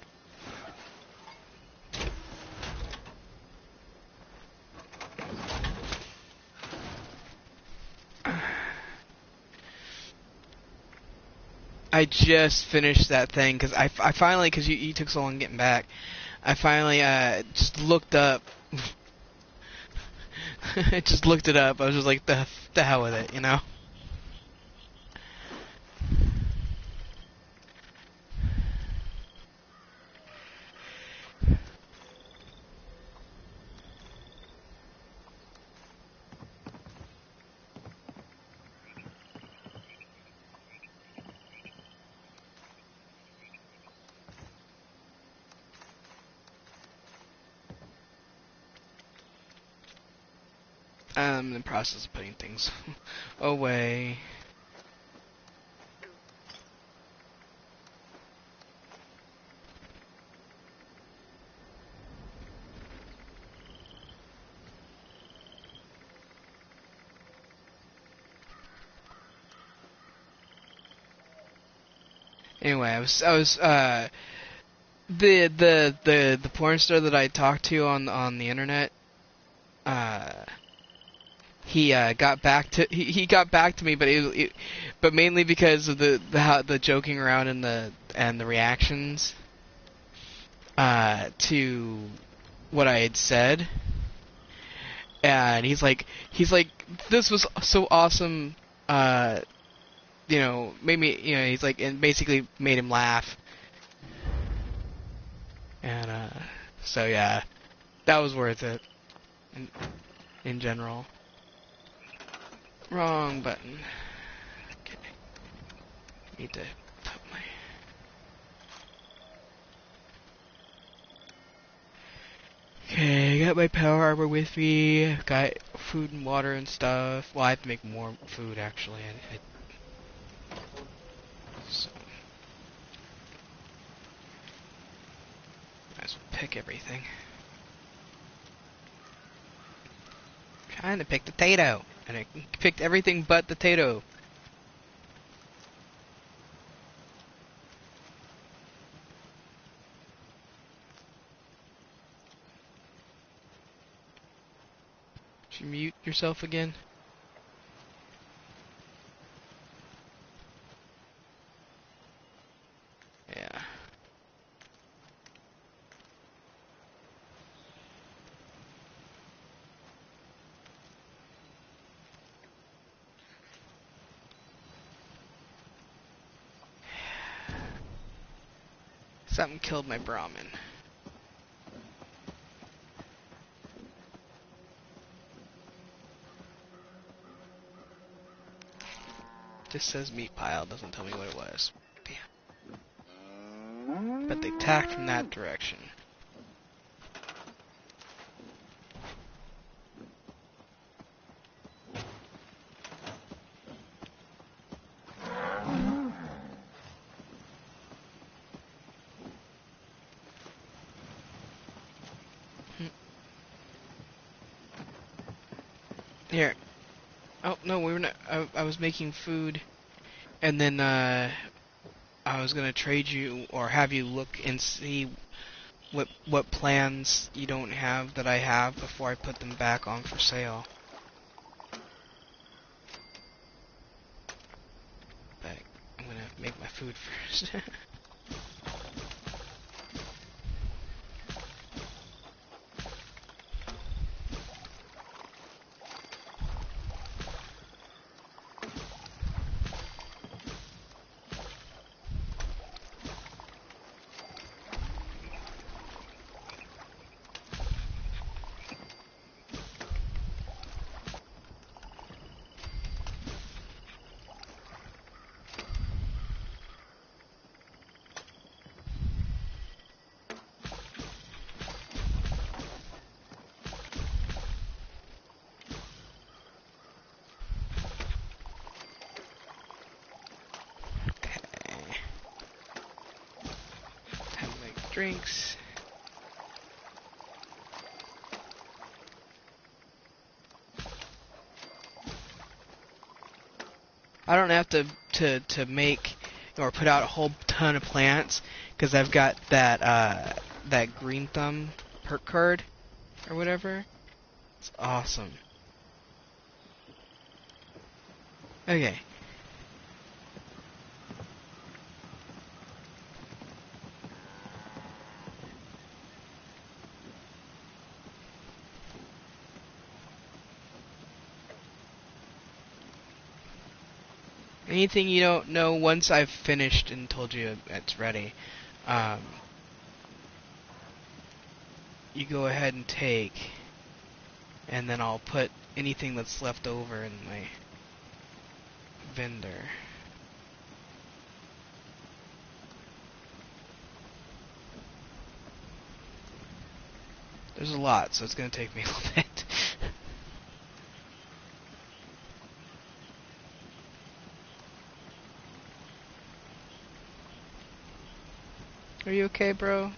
I just finished that thing because I finally, because you took so long getting back, I finally just looked up. I just looked it up. I was just like, the hell with it, you know? I'm in the process of putting things away. Anyway, I was the porn star that I talked to on the internet. He got back to he got back to me, but mainly because of the joking around and the reactions to what I had said. And he's like, this was so awesome. Made me, he's like, and basically made him laugh. And so yeah, that was worth it. In general. Wrong button. Okay. Need to put my... Okay, I got my power armor with me. Got food and water and stuff. Well, I have to make more food, actually. So... might as well pick everything. Trying to pick the potato. And I picked everything but the potato. Did you mute yourself again? Yeah. Something killed my Brahmin. Just says meat pile, doesn't tell me what it was. Damn. But they attacked from that direction. Here. Oh, no, we were not... I was making food, and then, I was gonna trade you, or have you look and see what plans you don't have that I have before I put them back on for sale. But I'm gonna make my food first. drinks. I don't have to make or put out a whole ton of plants because I've got that green thumb perk card or whatever. It's awesome. Okay. Anything you don't know, once I've finished and told you it's ready, you go ahead and take, and then I'll put anything that's left over in my vendor. There's a lot, so it's going to take me a little bit. Are you okay, bro?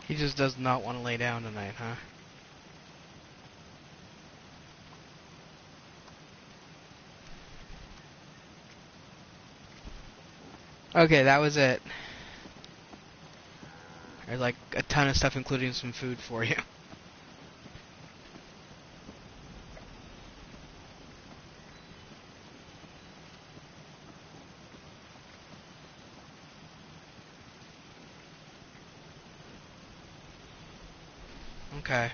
He just does not want to lay down tonight, huh? Okay, that was it. There's like a ton of stuff, including some food for you. Okay.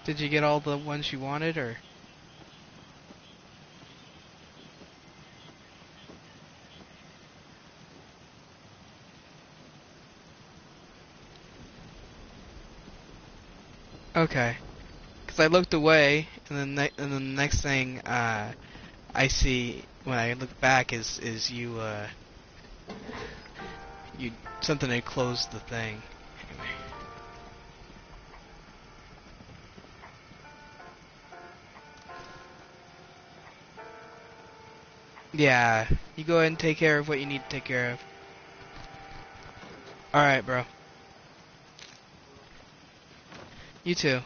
Did you get all the ones you wanted, or? Okay. Because I looked away, and then the next thing I see when I look back is you you something had closed the thing. Anyway. Yeah, you go ahead and take care of what you need to take care of. Alright, bro. You too.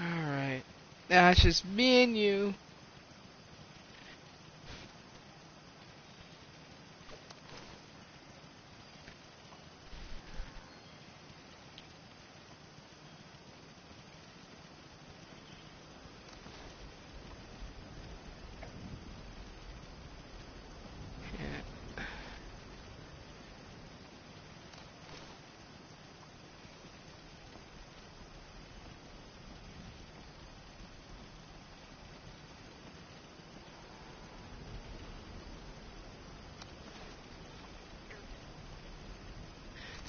Alright. Now it's just me and you.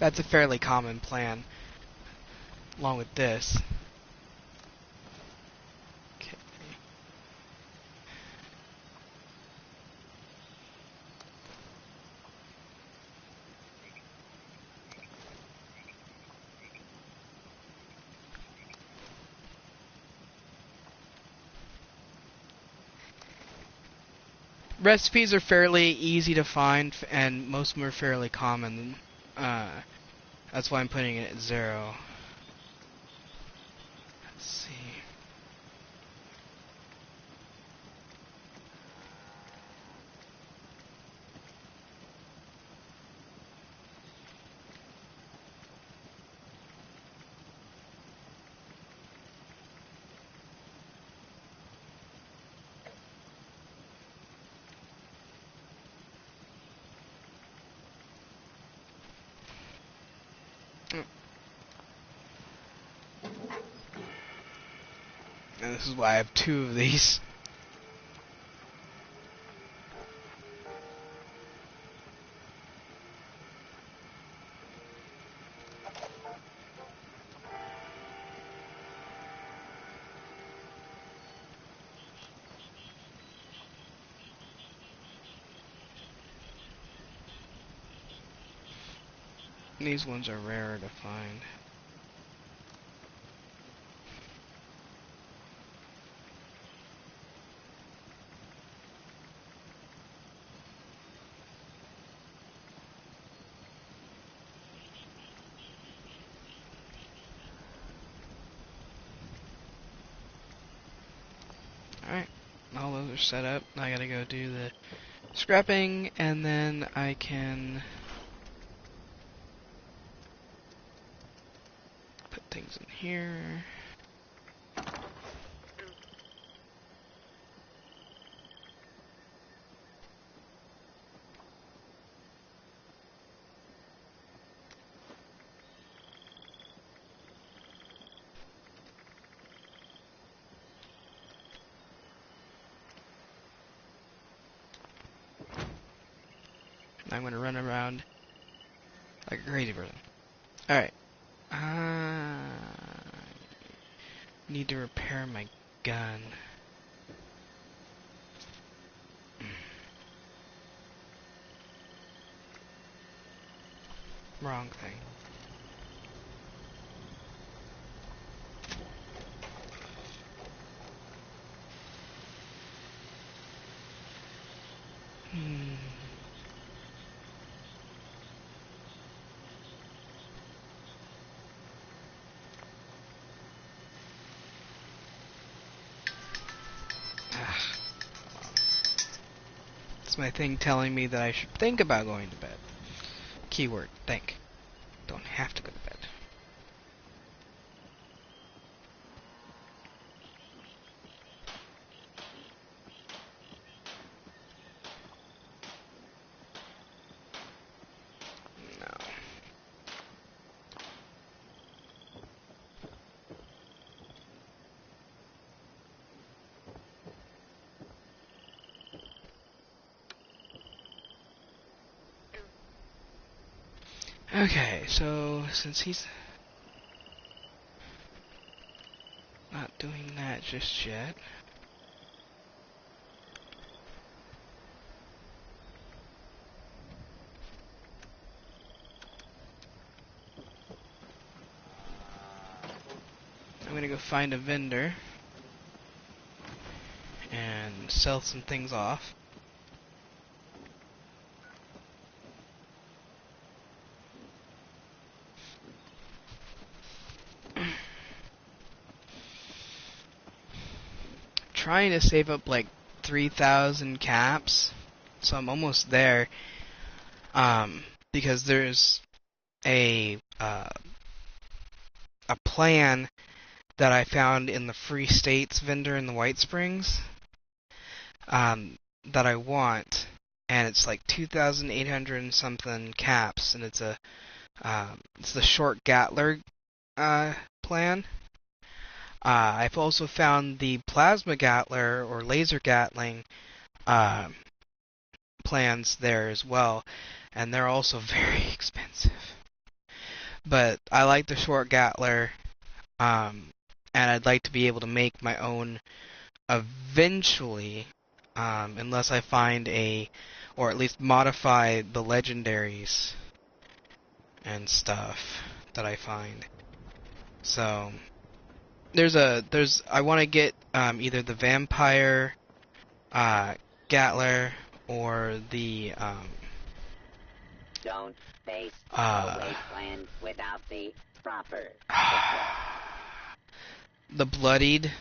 That's a fairly common plan, along with this. Okay. Recipes are fairly easy to find, and most of them are fairly common. That's why I'm putting it at 0. Let's see. And this is why I have 2 of these. These ones are rarer to find. Alright, all those are set up. I gotta go do the scrapping, and then I can put things in here. I'm gonna run around like a crazy person. Alright. Need to repair my gun. Wrong thing. It's my thing telling me that I should think about going to bed. Keyword, think. Don't have to go to bed. No. Okay, so since he's not doing that just yet, I'm gonna go find a vendor and sell some things off. Trying to save up like 3,000 caps, so I'm almost there. Because there's a plan that I found in the Free States vendor in the White Springs that I want, and it's like 2,800 and something caps, and it's the short Gatler plan. I've also found the Plasma Gatler or Laser Gatling plans there as well, and they're also very expensive. but I like the short Gatler, and I'd like to be able to make my own eventually, unless I find or at least modify the legendaries and stuff that I find. So I want to get either the vampire Gatler or the Don't face the wasteland without the proper the bloodied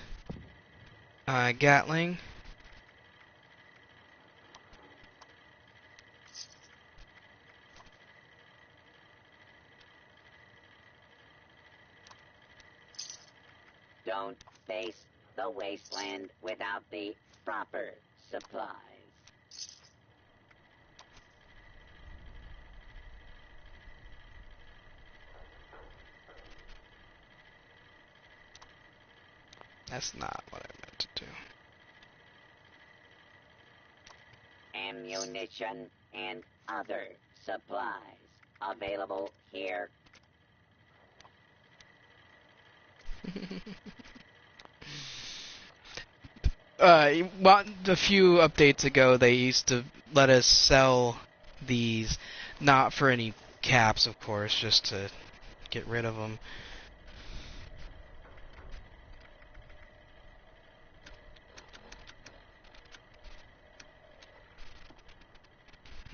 Gatling. Don't face the wasteland without the proper supplies. That's not what I meant to do. Ammunition and other supplies available here. A few updates ago, they used to let us sell these, not for any caps, of course, just to get rid of them.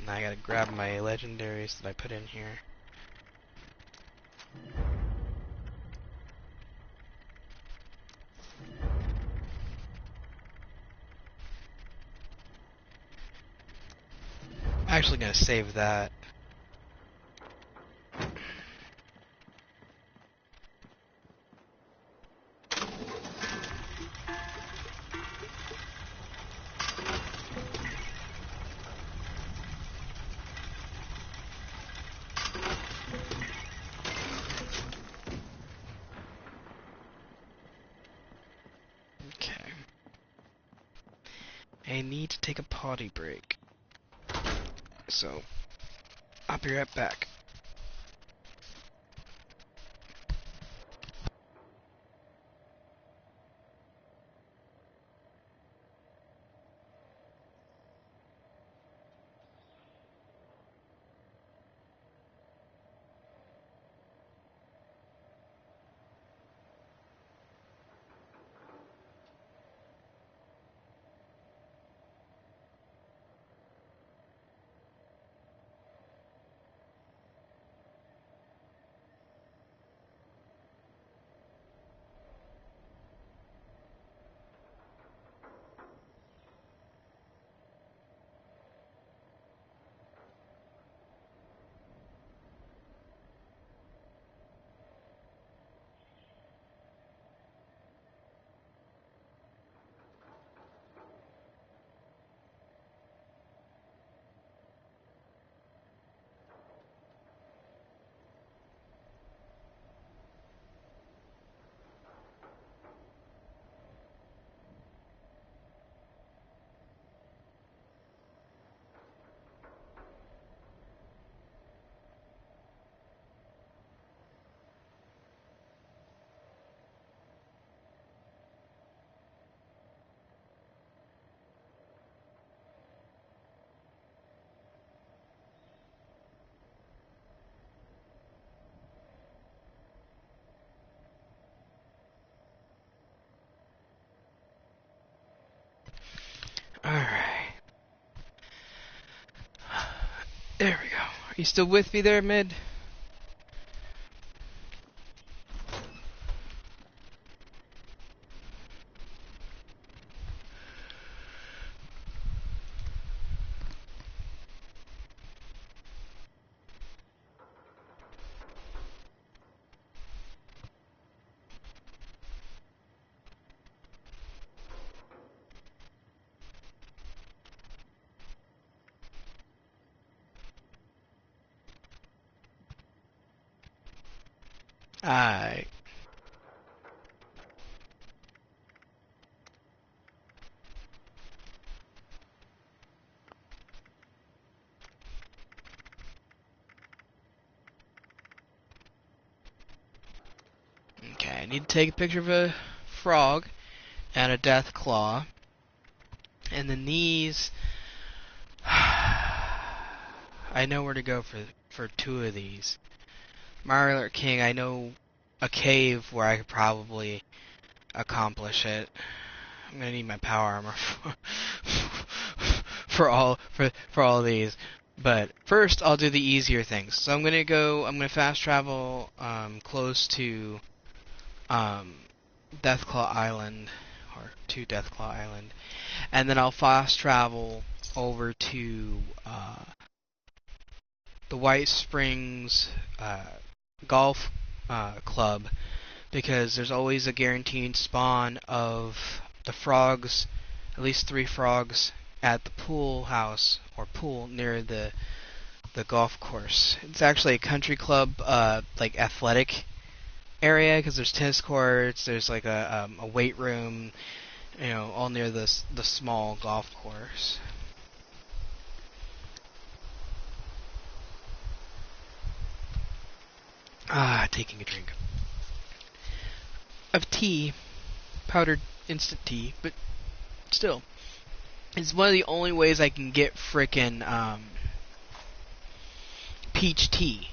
Now I gotta grab my legendaries that I put in here. I'm actually gonna save that. Okay. I need to take a potty break. So, I'll be right back. Alright. There we go. Are you still with me there, Mid? Alright. need to take a picture of a frog and a death claw. And then these, I know where to go for 2 of these. Mario King, I know a cave where I could probably accomplish it. I'm gonna need my power armor for all these. But first, I'll do the easier things. So I'm gonna fast travel close to Deathclaw Island, or to Deathclaw Island, and then I'll fast travel over to the White Springs Golf Club, because there's always a guaranteed spawn of the frogs, at least 3 frogs, at the pool house, or pool, near the golf course. It's actually a country club, like athletic area, because there's tennis courts, there's like a weight room, you know, all near the small golf course. Taking a drink of tea, powdered instant tea, but still, it's one of the only ways I can get frickin' peach tea,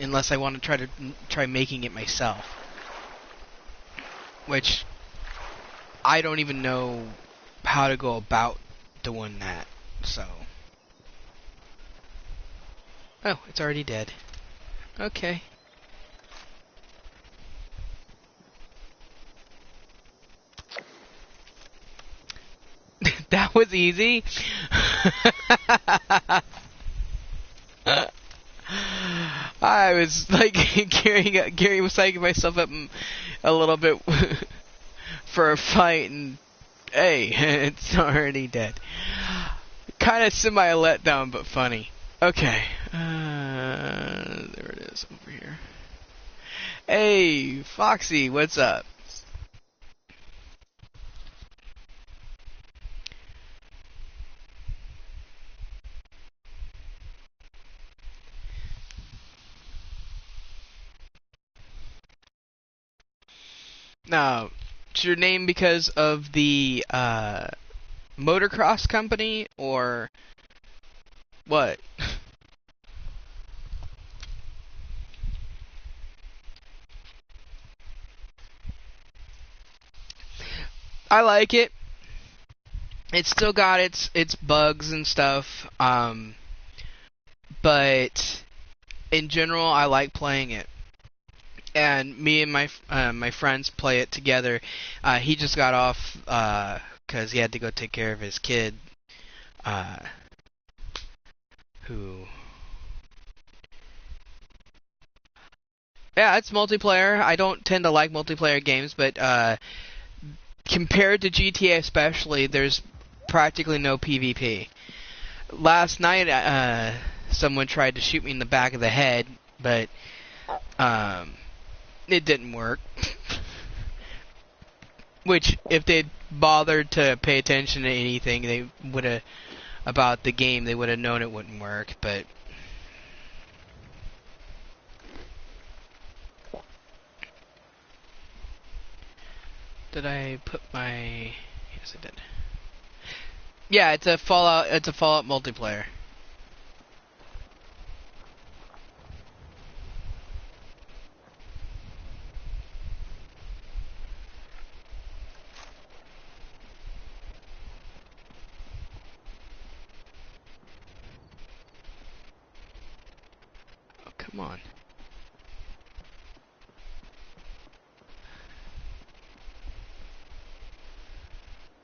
unless I want to try making it myself, which I don't even know how to go about doing that. So, oh, it's already dead. Okay. That was easy. I was like Gary was psyching myself up a little bit for a fight, and hey, it's already dead. Kind of semi letdown, but funny. Okay, there it is over here. Hey, Foxy, what's up? Now, it's your name because of the motocross company, or what? I like it. It's still got its bugs and stuff, but in general, I like playing it. And me and my friends play it together. He just got off because he had to go take care of his kid, who... Yeah, it's multiplayer. I don't tend to like multiplayer games, but compared to GTA especially, there's practically no PvP. Last night, someone tried to shoot me in the back of the head, but it didn't work. Which, if they'd bothered to pay attention to anything, they would have, about the game, they would have known it wouldn't work, but... Did I put my... Yes, I did. Yeah, it's a Fallout multiplayer. Oh, come on.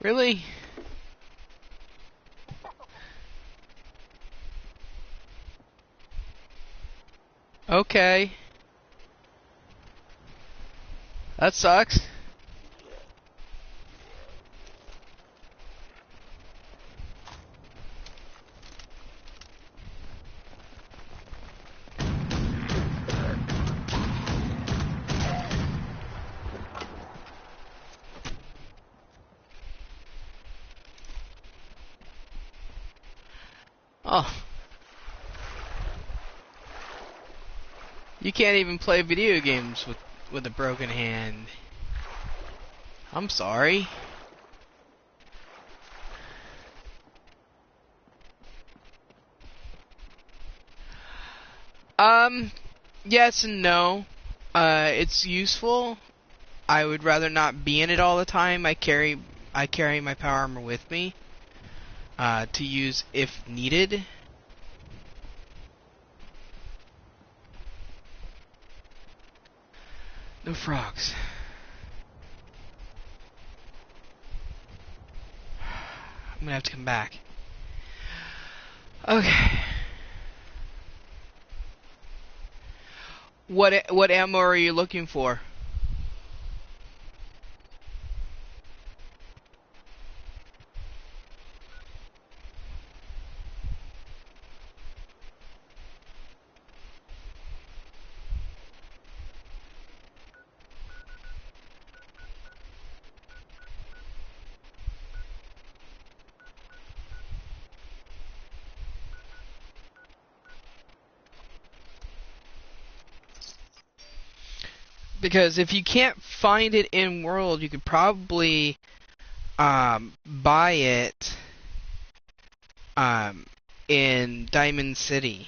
Really? Okay. That sucks. Oh. You can't even play video games with a broken hand. I'm sorry. Yes and no. It's useful. I would rather not be in it all the time. I carry my power armor with me, to use if needed. No frogs. I'm gonna have to come back. Okay. What ammo are you looking for? Because if you can't find it in world, you could probably buy it in Diamond City.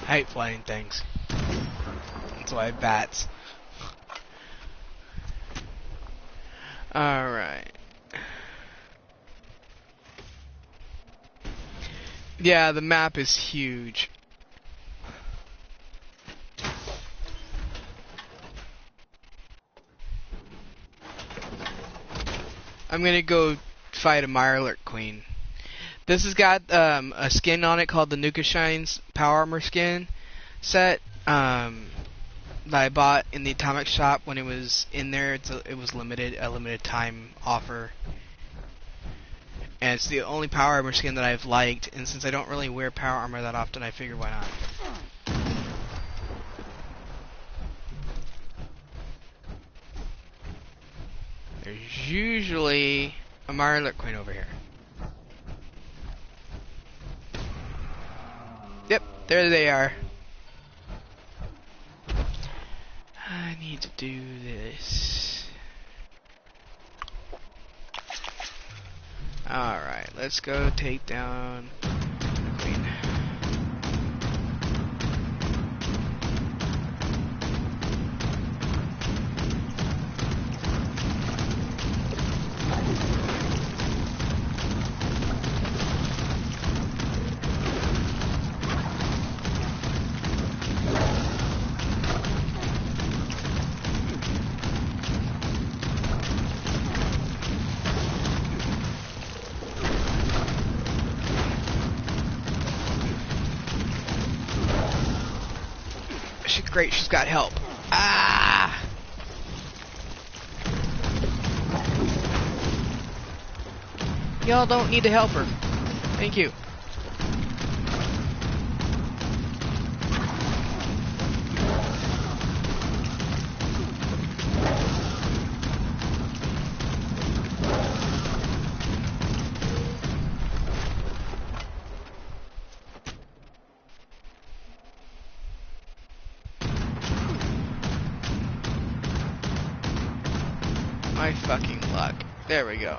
I hate flying things. That's why I have bats. Alright. Yeah, the map is huge. I'm gonna go fight a Mirelurk Queen. This has got a skin on it called the Nuka Shines Power Armor skin set that I bought in the Atomic Shop when it was in there. It was a limited time offer, and it's the only Power Armor skin that I've liked. And since I don't really wear Power Armor that often, I figured why not. There's usually a Mirelurk Queen over here. Yep, there they are. I need to do this. Alright, let's go take down the Queen. Great, she's got help. Ah! Y'all don't need to help her. Thank you. My fucking luck. There we go.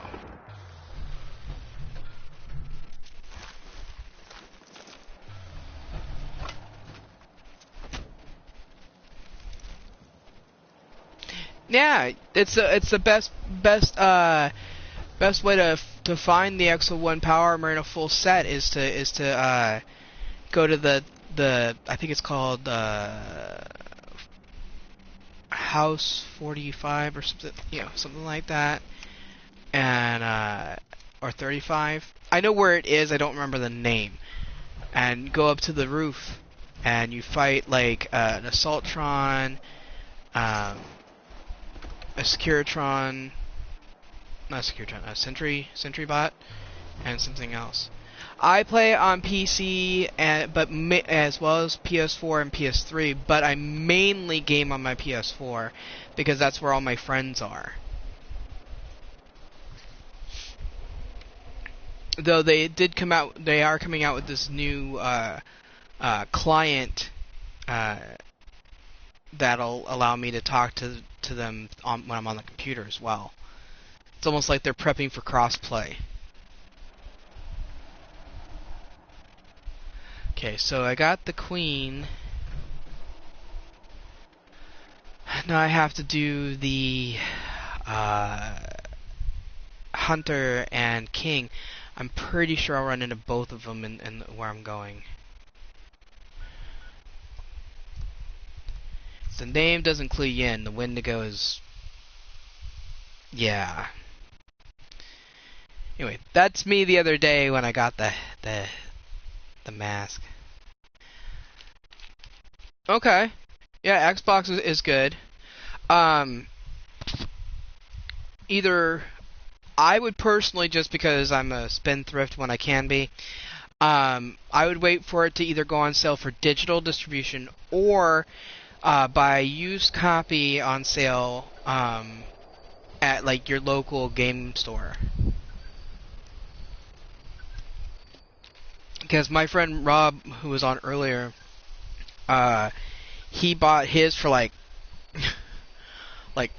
Yeah, it's the best way to find the XO1 power armor in a full set is to go to the I think it's called House 45 or something, something like that, and or 35. I know where it is. I don't remember the name. And go up to the roof, and you fight like an Assaultron, a Securitron, not Securitron, a Sentry bot, and something else. I play on PC, as well as PS4 and PS3, but I mainly game on my PS4 because that's where all my friends are. Though they are coming out with this new client that'll allow me to talk to them when I'm on the computer as well. It's almost like they're prepping for crossplay. Okay, so I got the queen. Now I have to do the hunter and king. I'm pretty sure I'll run into both of them in where I'm going. The name doesn't clue you in. The Wendigo is... yeah. Anyway, that's me the other day when I got the mask. Okay. Yeah, Xbox is good. Either... I would personally, just because I'm a spendthrift when I can be, I would wait for it to either go on sale for digital distribution or buy a used copy on sale at like your local game store. Because my friend Rob, who was on earlier, he bought his for like like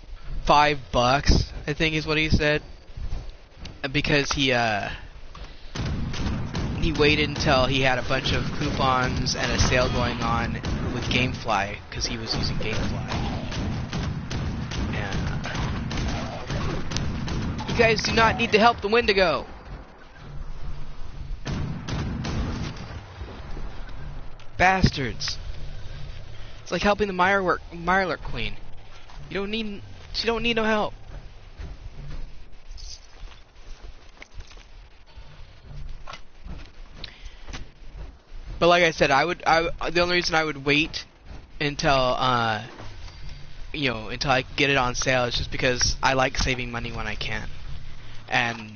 $5, I think is what he said. Because he waited until he had a bunch of coupons and a sale going on with GameFly, because he was using GameFly. And you guys do not need to help the Wendigo. Bastards. It's like helping the Mirelurk Queen. She don't need no help. But like I said, the only reason I would wait until until I get it on sale is just because I like saving money when I can. And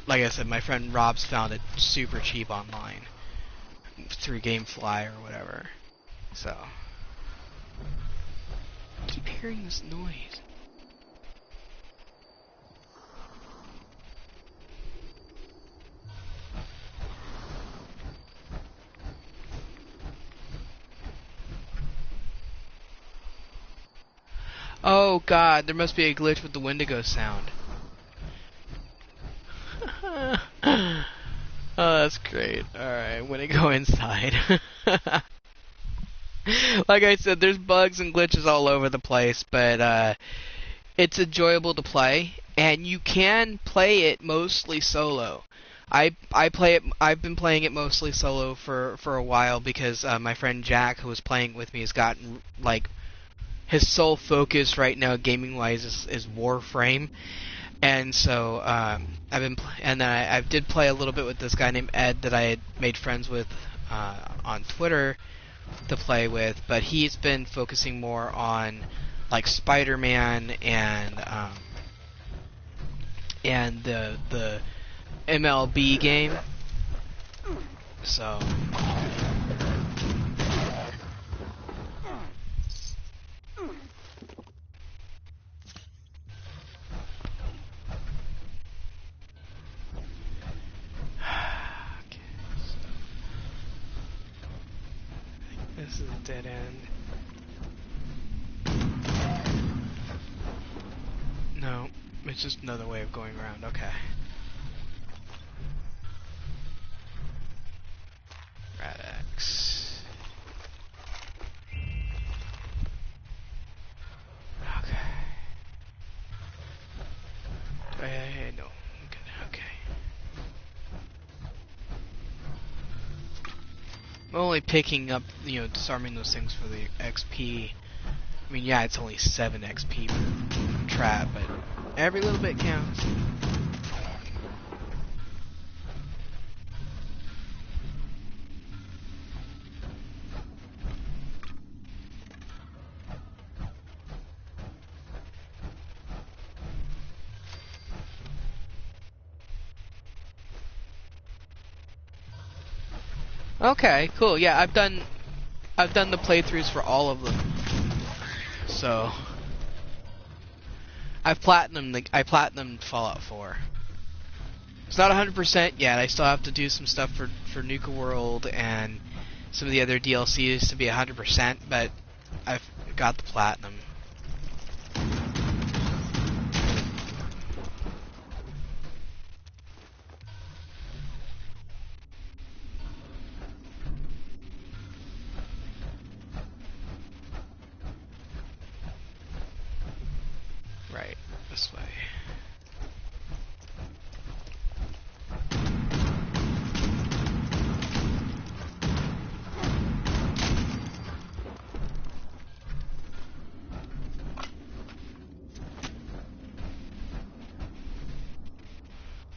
like I said, my friend Rob's found it super cheap online through GameFly or whatever. So I keep hearing this noise. Oh god, there must be a glitch with the Wendigo sound. Oh, that's great. Alright, Wendigo inside. Like I said, there's bugs and glitches all over the place, but it's enjoyable to play, and you can play it mostly solo. I've been playing it mostly solo for a while because my friend Jack, who was playing with me, has gotten like his sole focus right now, gaming wise, is Warframe, and so I did play a little bit with this guy named Ed that I had made friends with on Twitter to play with, but he's been focusing more on like Spider-Man and the MLB game. So this is a dead end. No, it's just another way of going around. Okay. Rad-X. I'm only picking up, disarming those things for the XP. I mean, yeah, it's only 7 XP per trap, but every little bit counts. Okay, cool. Yeah, I've done the playthroughs for all of them. So I platinumed Fallout 4. It's not 100% yet. I still have to do some stuff for Nuka World and some of the other DLCs to be 100%, but I've got the platinum. Right, this way.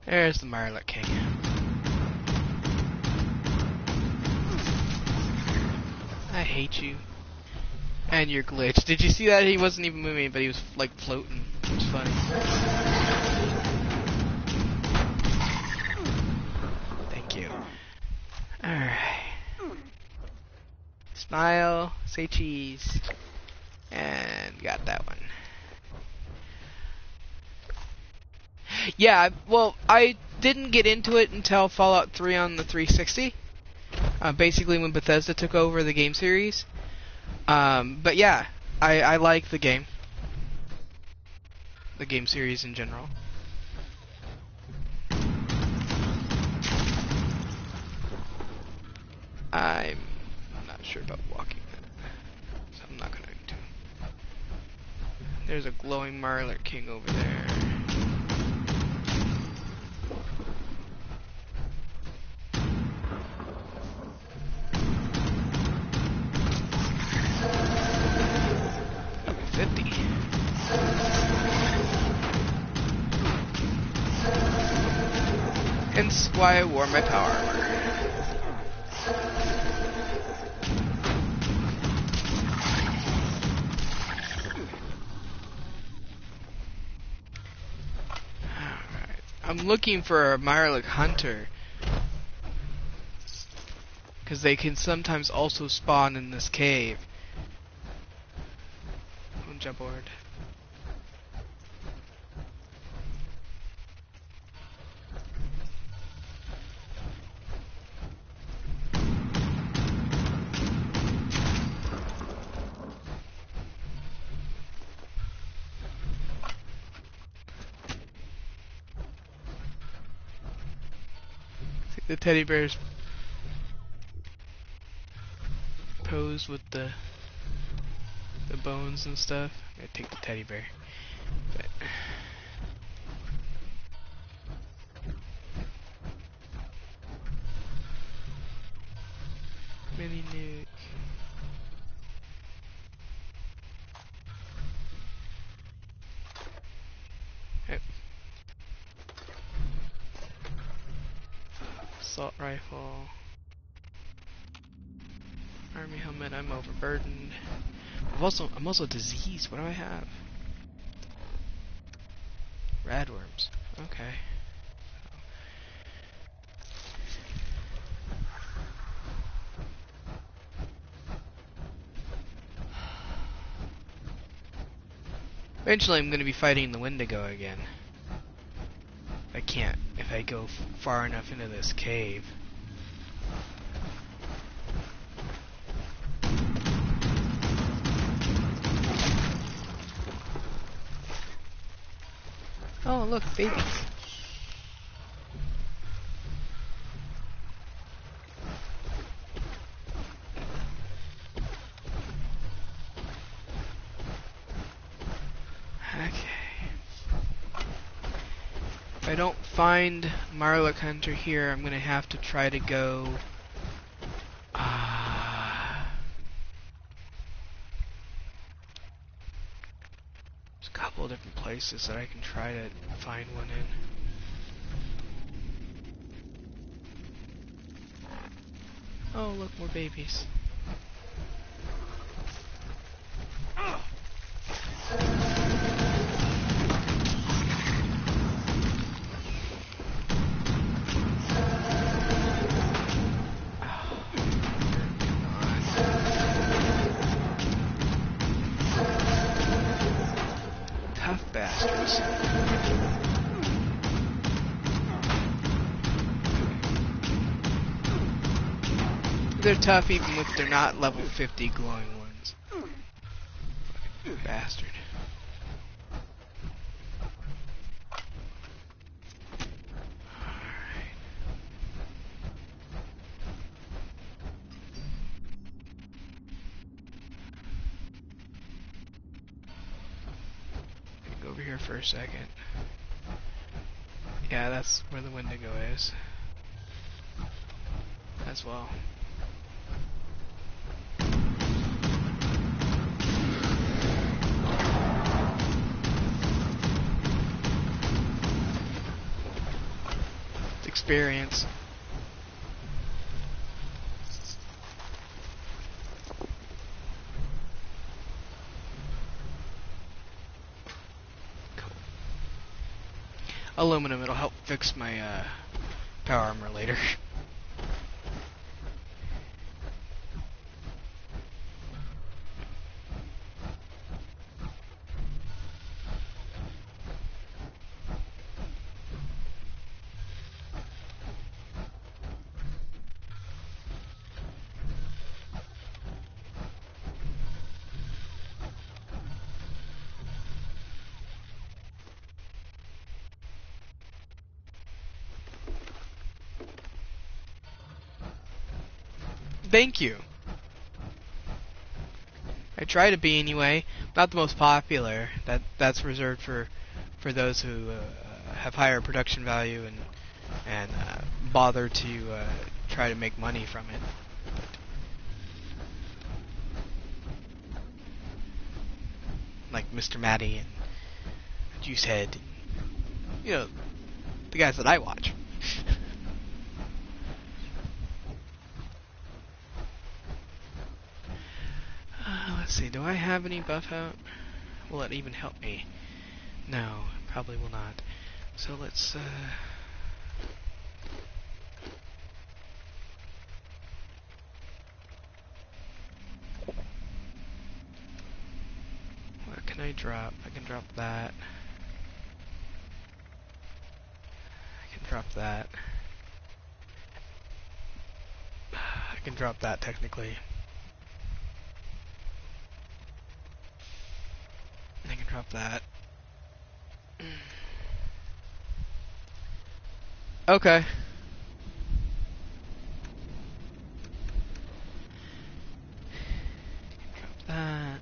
There's the Mirelurk King. I hate you. And your glitch. Did you see that? He wasn't even moving, but he was like floating. It was funny. Thank you. Alright. Smile, say cheese. And got that one. Yeah, well, I didn't get into it until Fallout 3 on the 360. Basically when Bethesda took over the game series. But yeah, I like the game. The game series in general. I'm not sure about walking that, so I'm not gonna do. There's a glowing Mirelurk King over there. Hence why I wore my power armor. Alright. I'm looking for a Mirelurk Hunter. Because they can sometimes also spawn in this cave. Don't jump board. The teddy bear's posed with the bones and stuff. I'm gonna take the teddy bear. But mini nuke. Yep. Assault rifle. Army helmet, I'm overburdened. I'm also diseased. What do I have? Radworms. Okay. Eventually I'm going to be fighting the Wendigo again. If I go far enough into this cave. Oh, look, babies. Okay. If I don't find Mirelurk Hunter here, I'm gonna have to try to go couple of different places that I can try to find one in. Oh, look, more babies. Tough bastards. They're tough even if they're not level 50 glowing ones. Fucking bastard. Alright. Go over here for a second. Yeah, that's where the Wendigo is. As well. It's experience. Cool. Aluminum, it'll help fix my power armor later. Thank you. I try to be anyway. Not the most popular. That's reserved for those who have higher production value and bother to try to make money from it. Like Mr. Matty and Juicehead. You know, the guys that I watch. Let's see, do I have any buff out? Will it even help me? No, probably will not. So let's, what can I drop? I can drop that. I can drop that. I can drop that technically. I can drop that. Okay. Drop that.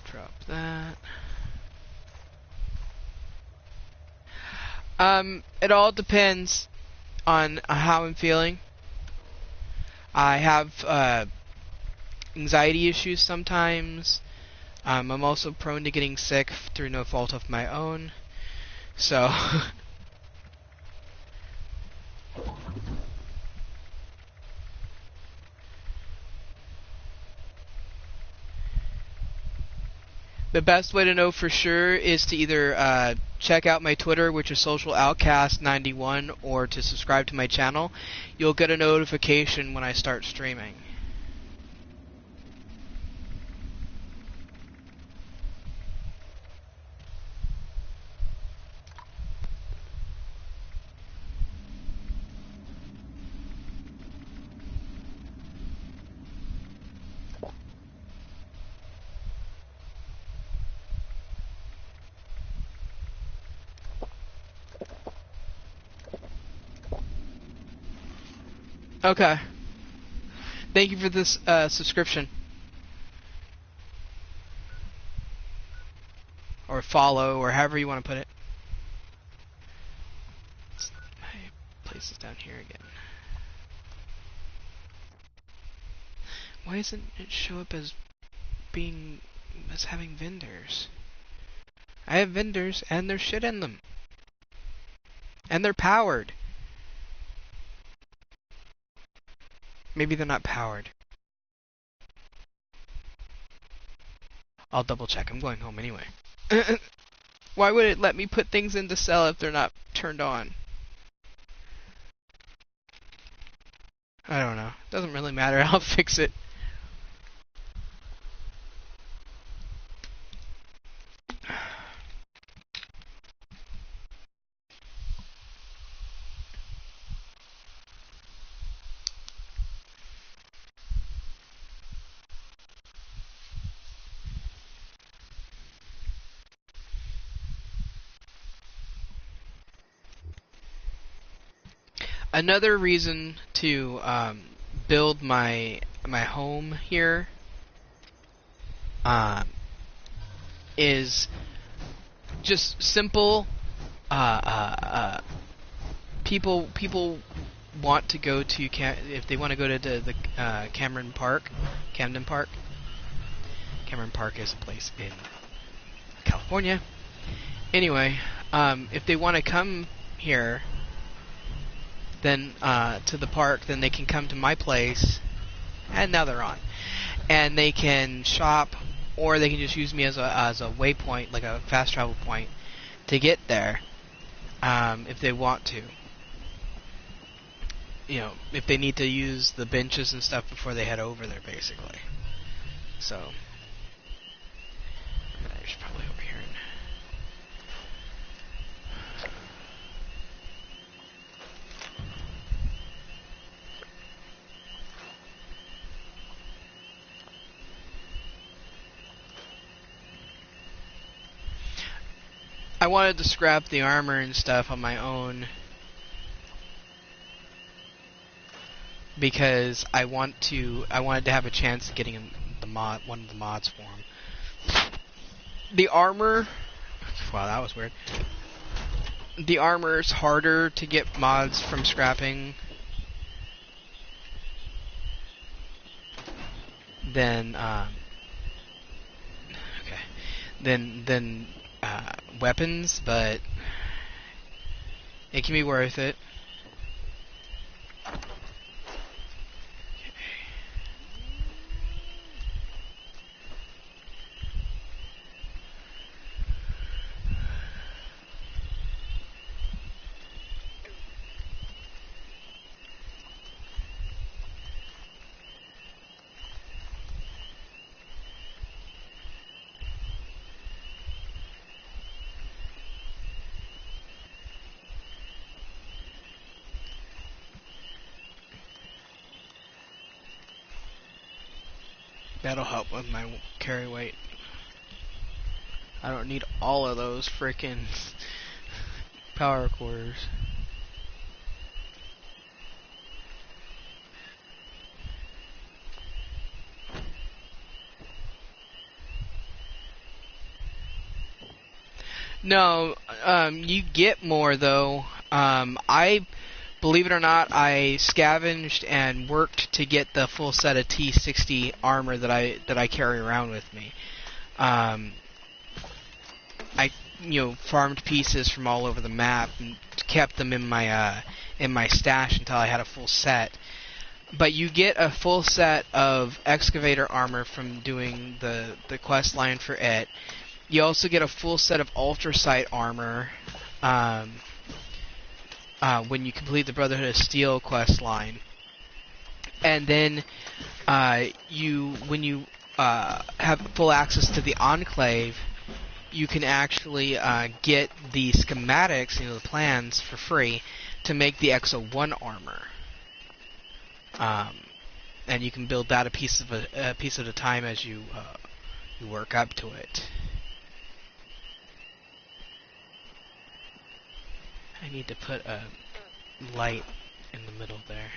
Drop that. It all depends on how I'm feeling. I have anxiety issues sometimes. I'm also prone to getting sick through no fault of my own. So the best way to know for sure is to either check out my Twitter, which is socialoutcast91, or to subscribe to my channel. You'll get a notification when I start streaming. Okay. Thank you for this subscription. Or follow, or however you want to put it. My place is down here again. Why doesn't it show up as having vendors? I have vendors, and there's shit in them. And they're powered. Maybe they're not powered. I'll double check. I'm going home anyway. Why would it let me put things in to sell if they're not turned on? I don't know. Doesn't really matter. I'll fix it. Another reason to build my home here is just simple. People want to go to if they want to go to the Camden Park. Camden Park is a place in California. Anyway, if they want to come here, then to the park, then they can come to my place, and now they're on, and they can shop, or they can just use me as a waypoint, like a fast travel point, to get there, if they want to. You know, if they need to use the benches and stuff before they head over there, basically. So, there's probably over here. I wanted to scrap the armor and stuff on my own because I wanted to have a chance of getting one of the mods for him. The armor, wow, that was weird. The armor is harder to get mods from scrapping than weapons, but it can be worth it. That'll help with my carry weight. I don't need all of those frickin' power cores. No, you get more though. Believe it or not, I scavenged and worked to get the full set of T60 armor that I carry around with me. I farmed pieces from all over the map and kept them in my stash until I had a full set. But you get a full set of excavator armor from doing the quest line for it. You also get a full set of ultrasight armor when you complete the Brotherhood of Steel quest line. And then when you have full access to the Enclave, you can actually get the schematics, the plans, for free to make the Exo 1 armor. And you can build that a piece at a time as you work up to it. I need to put a light in the middle there.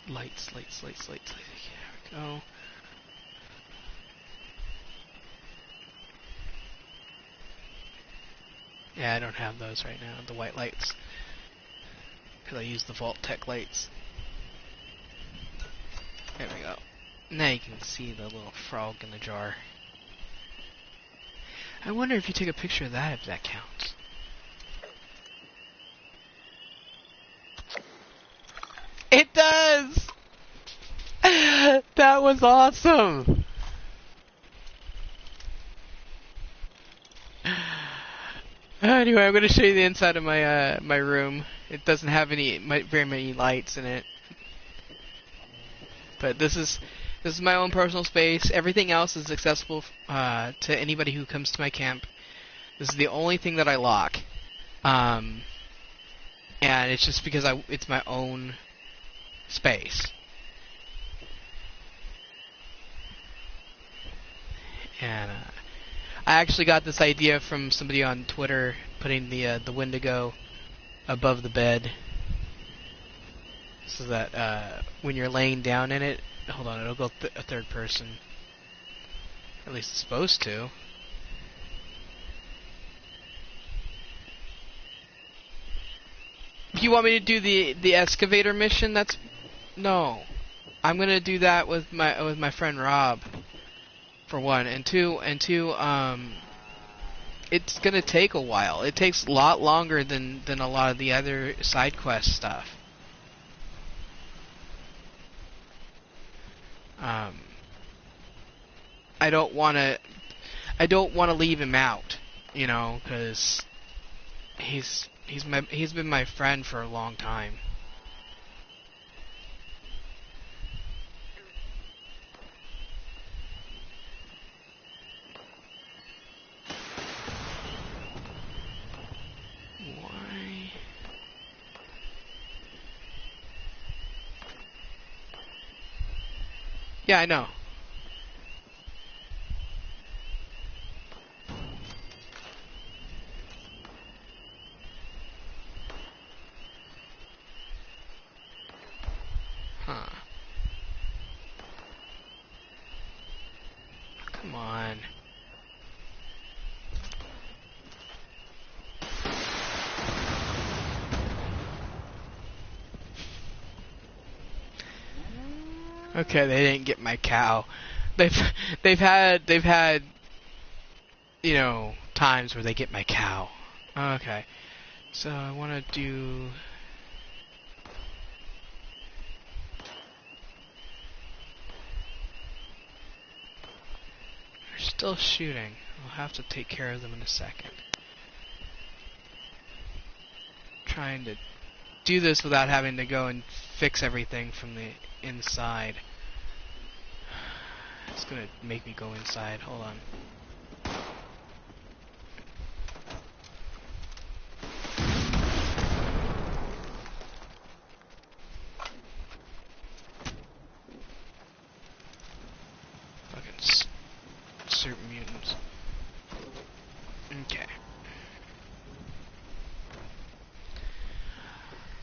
Lights. There we go. Yeah, I don't have those right now, the white lights. Because I use the Vault Tech lights. There we go. Now you can see the little frog in the jar. I wonder if you take a picture of that, if that counts. It does! That was awesome! Anyway, I'm going to show you the inside of my my room. It doesn't have very many lights in it. But this is my own personal space. Everything else is accessible to anybody who comes to my camp. This is the only thing that I lock. And it's just because it's my own space. And I actually got this idea from somebody on Twitter, putting the Wendigo above the bed, so that when you're laying down in it, hold on, it'll go a third person. At least it's supposed to. If you want me to do the excavator mission, no. I'm gonna do that with my friend Rob. For one, and two, it's gonna take a while. It takes a lot longer than a lot of the other side quest stuff. I don't wanna leave him out, you know, because he's been my friend for a long time. Yeah, I know. Huh. Come on. Okay, they didn't get my cow. They've had you know, times where they get my cow. Okay. So I want to do They're still shooting. I'll have to take care of them in a second. Trying to do this without having to go and fix everything from the inside. It's gonna make me go inside. Hold on. Fucking super mutants. Okay.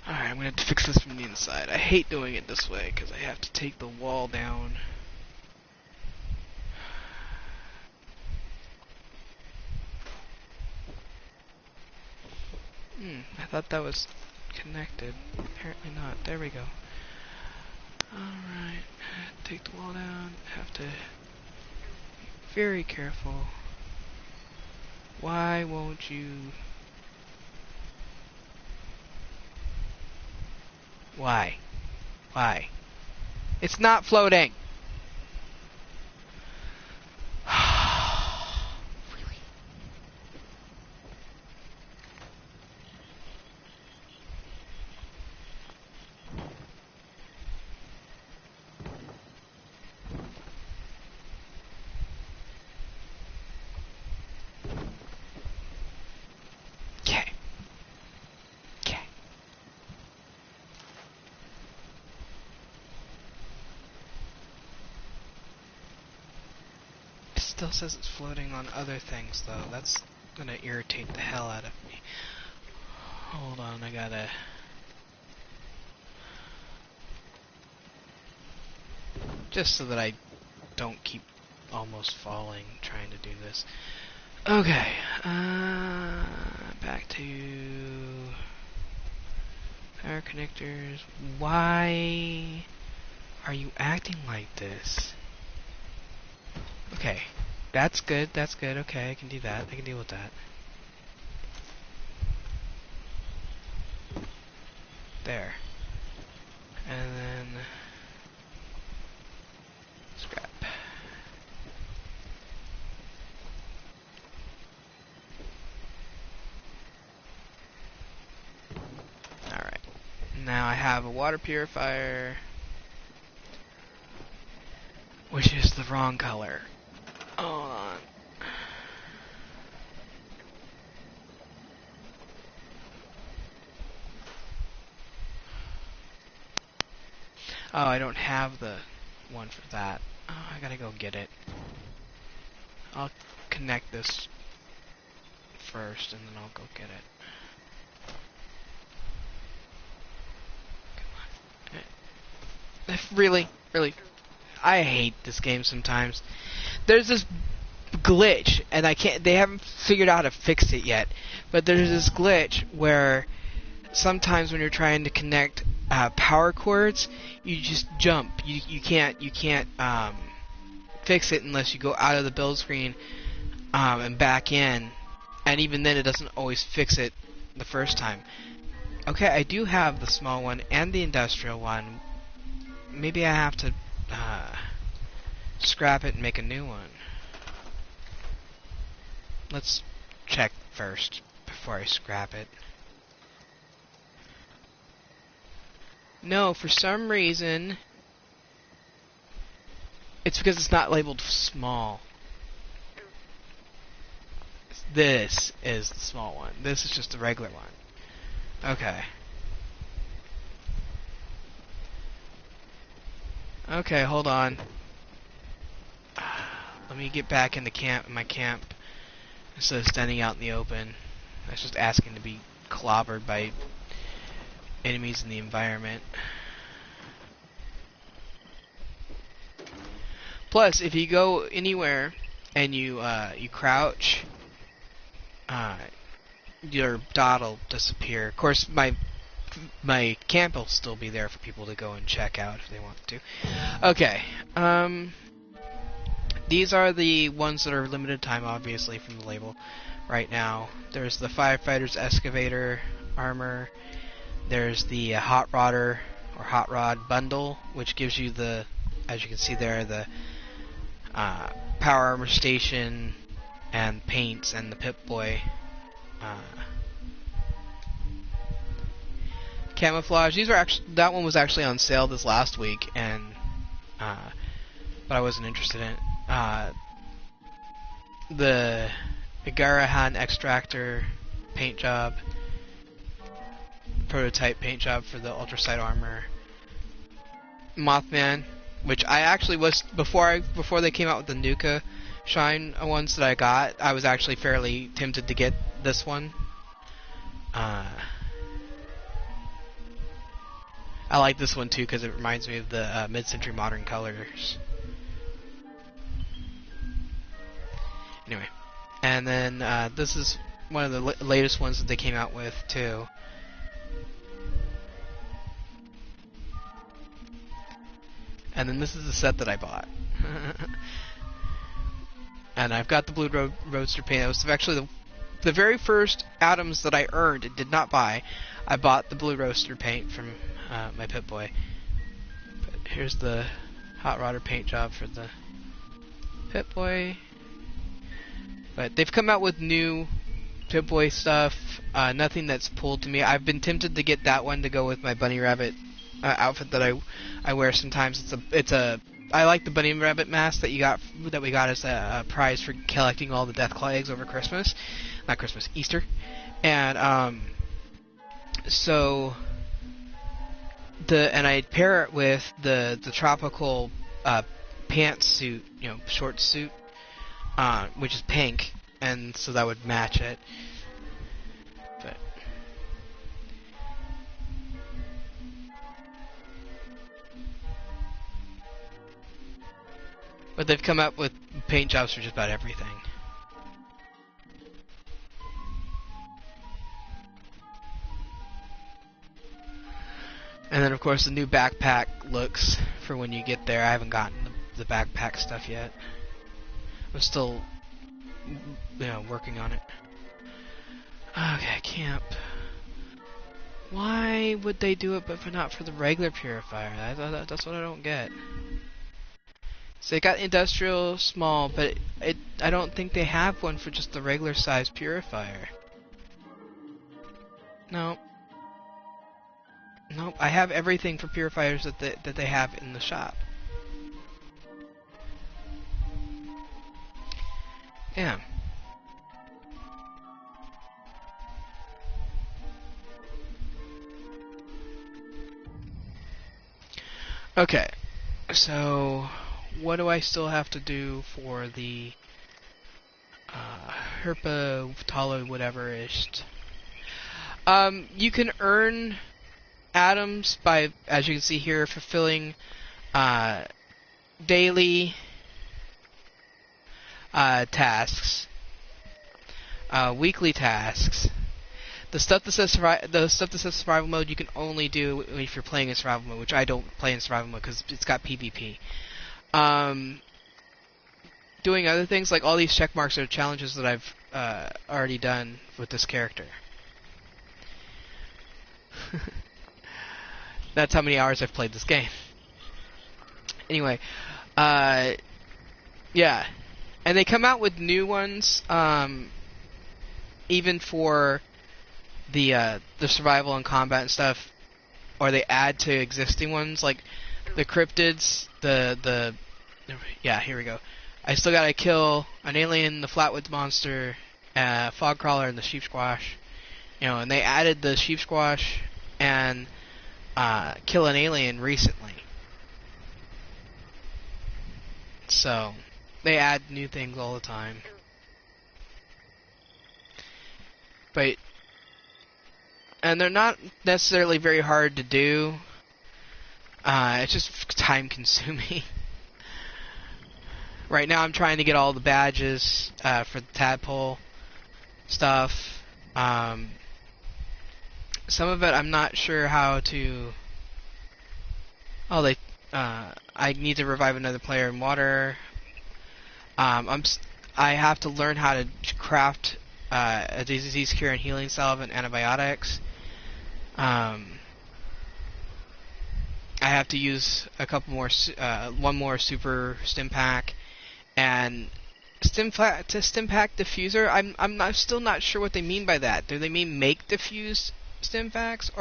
Alright, I'm gonna have to fix this from the inside. I hate doing it this way because I have to take the wall down. I thought that was connected. Apparently not. There we go. Alright. Take the wall down. Have to be very careful. Why won't you... Why? Why? It's not floating! Still says it's floating on other things, though. That's gonna irritate the hell out of me. Hold on, I gotta... just so that I don't keep almost falling trying to do this. Okay, back to power connectors. Why are you acting like this? Okay, that's good, that's good. Okay, I can do that. I can deal with that. There. And then scrap. Alright. Now I have a water purifier, which is the wrong color. Hold on. Oh, I don't have the one for that. Oh, I gotta go get it. I'll connect this first, and then I'll go get it. Come on. Really? I hate this game sometimes. There's this glitch, and they haven't figured out how to fix it yet, but there's this glitch where sometimes when you're trying to connect power cords, you just jump. You can't fix it unless you go out of the build screen and back in, and even then it doesn't always fix it the first time. Okay, I do have the small one and the industrial one. Maybe I have to scrap it and make a new one. Let's check first before I scrap it. No, for some reason, it's because it's not labeled small. This is the small one. This is just the regular one. Okay. Okay, hold on. Let me get back into my camp, instead of standing out in the open. That's just asking to be clobbered by enemies in the environment. Plus, if you go anywhere and you crouch, your dot will disappear. Of course, my camp will still be there for people to go and check out if they want to. Okay. These are the ones that are limited time, obviously, from the label. Right now, there's the firefighter's excavator armor. There's the hot rodder or hot rod bundle, which gives you the, as you can see there, the power armor station and paints and the Pip-Boy camouflage. These are actually, that one was actually on sale this last week, and but I wasn't interested in it. The Igarahan extractor paint job, prototype paint job for the ultrasight armor. Mothman, which I actually was before they came out with the Nuka Shine ones that I got, I was actually fairly tempted to get this one. I like this one too because it reminds me of the mid-century modern colors. Anyway, and then this is one of the latest ones that they came out with too. And then this is the set that I bought. And I've got the Blue Roadster paint. It was actually the very first items that I earned and did not buy. I bought the Blue Roadster paint from my Pip-Boy. But here's the hot rodder paint job for the Pip-Boy. But they've come out with new Pip-Boy stuff. Nothing that's pulled to me. I've been tempted to get that one to go with my bunny rabbit outfit that I wear sometimes. I like the bunny rabbit mask that we got as a prize for collecting all the Deathclaw eggs over Christmas. Not Christmas, Easter. And so I pair it with the tropical pantsuit, short suit, which is pink, and so that would match it. But But they've come up with paint jobs for just about everything. And then, of course, the new backpack looks for when you get there. I haven't gotten the backpack stuff yet. I'm still, working on it. Okay, camp. Why would they do it, but not for the regular purifier? That's what I don't get. So they got industrial small, but I don't think they have one for just the regular size purifier. No. Nope, I have everything for purifiers that they have in the shop. Yeah. Okay, so what do I still have to do for the Herpa Talo whatever ish? You can earn atoms by, as you can see here, fulfilling daily tasks, weekly tasks. The stuff that says survival mode, you can only do if you're playing in survival mode, which I don't play in survival mode because it's got PvP. Doing other things like all these check marks are challenges that I've already done with this character. That's how many hours I've played this game. Anyway, yeah. And they come out with new ones, even for the survival and combat and stuff, or they add to existing ones, like the cryptids, yeah, here we go. I still gotta kill an alien, the Flatwoods Monster, Fog Crawler, and the Sheep Squash. And they added the Sheep Squash and kill an alien recently. So they add new things all the time. And they're not necessarily very hard to do. It's just time consuming. Right now I'm trying to get all the badges for the tadpole stuff. Some of it I'm not sure how to... I need to revive another player in water. I have to learn how to craft a disease cure and healing salve and antibiotics. I have to use a couple more, one more super stim pack, and stim pack diffuser. I'm still not sure what they mean by that. Do they mean make diffused stim packs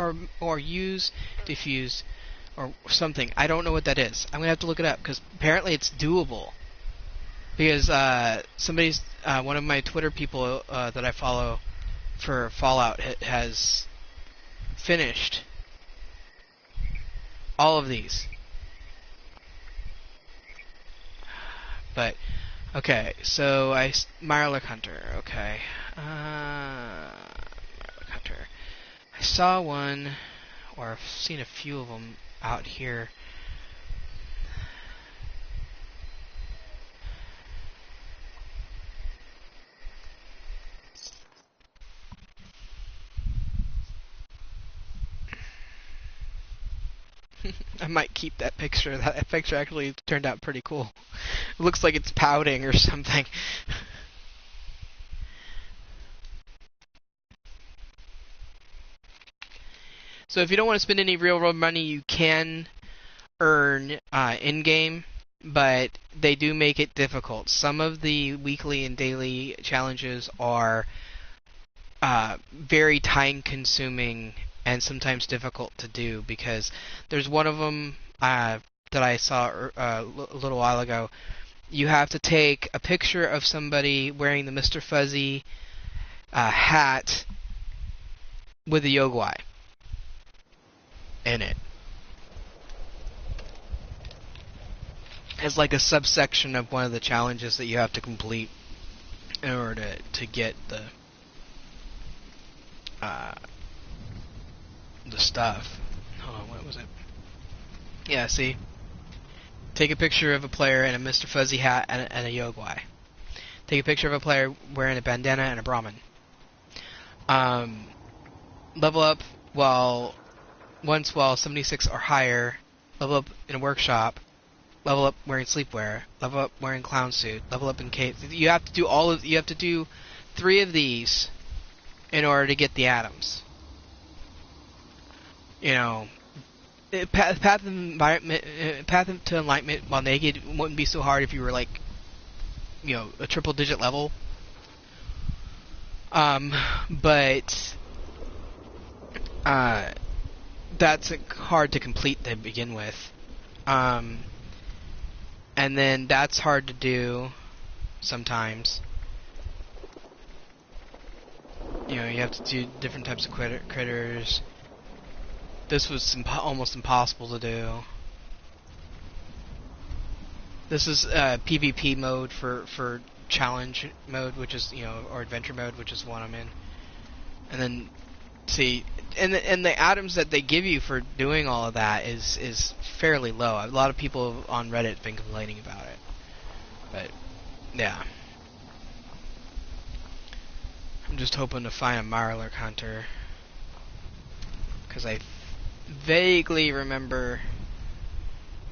or use diffused or something? I don't know what that is. I'm gonna have to look it up because apparently it's doable. Because one of my Twitter people that I follow for Fallout has finished all of these. But okay, so Mirelurk Hunter. Okay, Mirelurk Hunter. I saw one, or I've seen a few of them out here. I might keep that picture. That picture actually turned out pretty cool. It looks like it's pouting or something. So if you don't want to spend any real world money, you can earn in-game, but they do make it difficult. Some of the weekly and daily challenges are very time-consuming and sometimes difficult to do, because there's one of them that I saw a little while ago. You have to take a picture of somebody wearing the Mr. Fuzzy hat with a Yogwai in it. It's like a subsection of one of the challenges that you have to complete in order to get the stuff. Hold on, what was it? Yeah, see? Take a picture of a player in a Mr. Fuzzy hat and a Yogwai. Take a picture of a player wearing a bandana and a Brahmin. Level up while 76 or higher. Level up in a workshop. Level up wearing sleepwear. Level up wearing clown suit. Level up in cape. You have to do you have to do 3 of these in order to get the atoms. You know, path to enlightenment while naked wouldn't be so hard if you were like, you know, a triple digit level. But that's hard to complete to begin with. And then that's hard to do sometimes. You know, you have to do different types of critters. This was almost impossible to do. This is PvP mode for challenge mode, which is, you know, or adventure mode, which is one I'm in. And then, see, and the atoms that they give you for doing all of that is fairly low. A lot of people on Reddit have been complaining about it. But, yeah. I'm just hoping to find a Mirelurk Hunter. Because I vaguely remember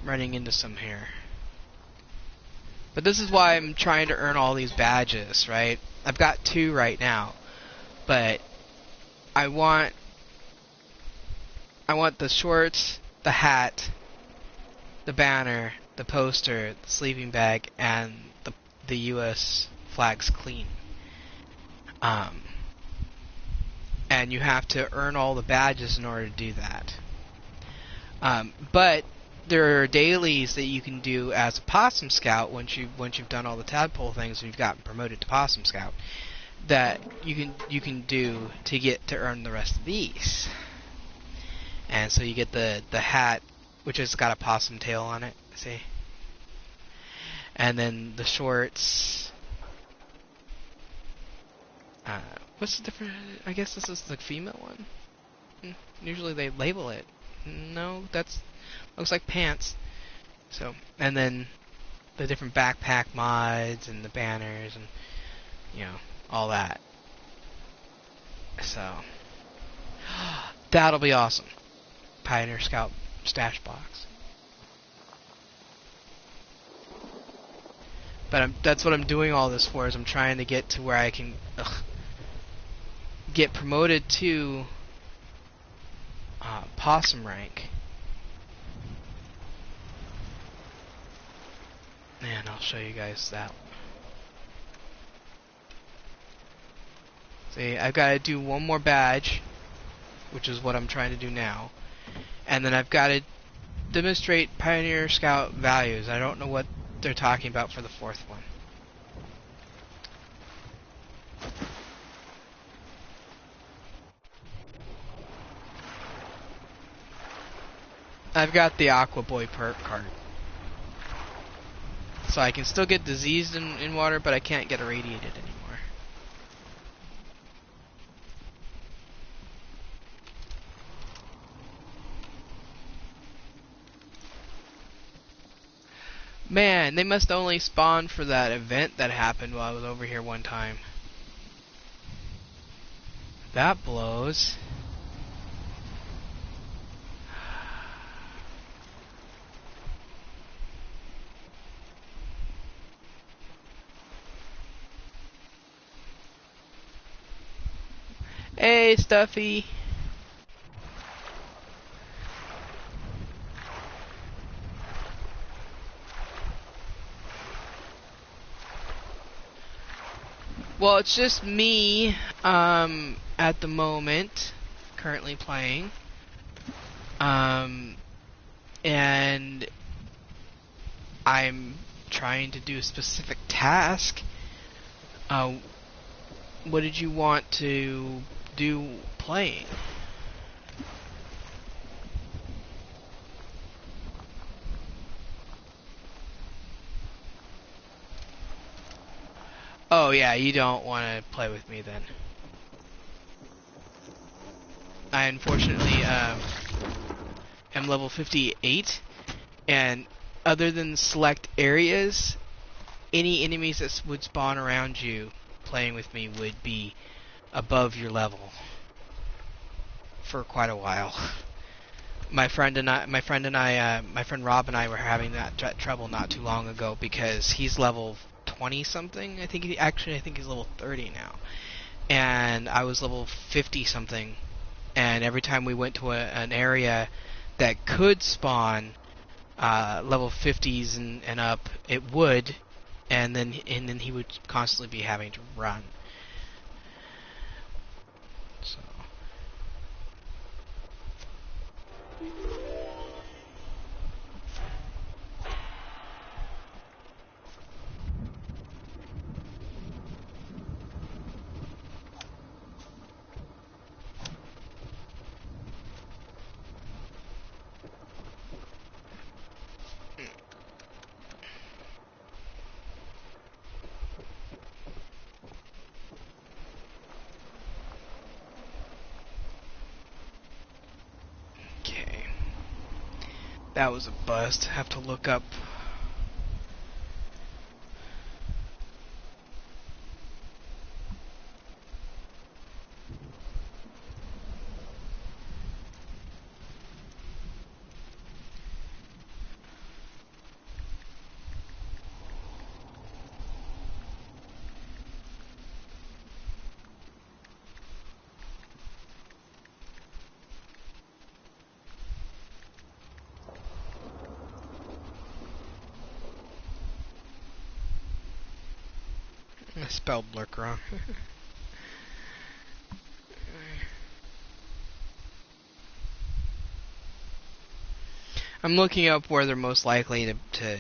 running into some here. But this is why I'm trying to earn all these badges, right? I've got 2 right now. But I want the shorts, the hat, the banner, the poster, the sleeping bag, and the US flags clean. And you have to earn all the badges in order to do that. But there are dailies that you can do as a Possum Scout once you've done all the tadpole things and you've gotten promoted to Possum Scout that you can do to earn the rest of these. And so you get the hat, which has got a possum tail on it, see? And then the shorts. What's the difference? I guess this is the female one. Usually they label it. No, that's looks like pants. So, and then the different backpack mods and the banners and, you know, all that. So, that'll be awesome. Pioneer Scout stash box. But that's what I'm doing all this for, is I'm trying to get to where I can get promoted to possum rank. And I'll show you guys that. See, I've got to do one more badge, which is what I'm trying to do now. And then I've got to demonstrate Pioneer Scout values. I don't know what they're talking about for the 4th one. I've got the Aqua Boy perk card. So I can still get diseased in water, but I can't get irradiated anymore. Man, they must only spawn for that event that happened while I was over here one time. That blows. Hey, Stuffy. Well, it's just me at the moment, currently playing. And I'm trying to do a specific task. What did you want to do playing? Oh yeah, you don't want to play with me then. I unfortunately am level 58, and other than select areas, any enemies that would spawn around you playing with me would be above your level for quite a while. My friend Rob and I were having that trouble not too long ago because he's level 20 something. I think he's level 30 now, and I was level 50 something. And every time we went to an area that could spawn level 50s and up, it would, and then he would constantly be having to run. So. That was a bust. Have to look up. I spelled Blurk wrong. I'm looking up where they're most likely to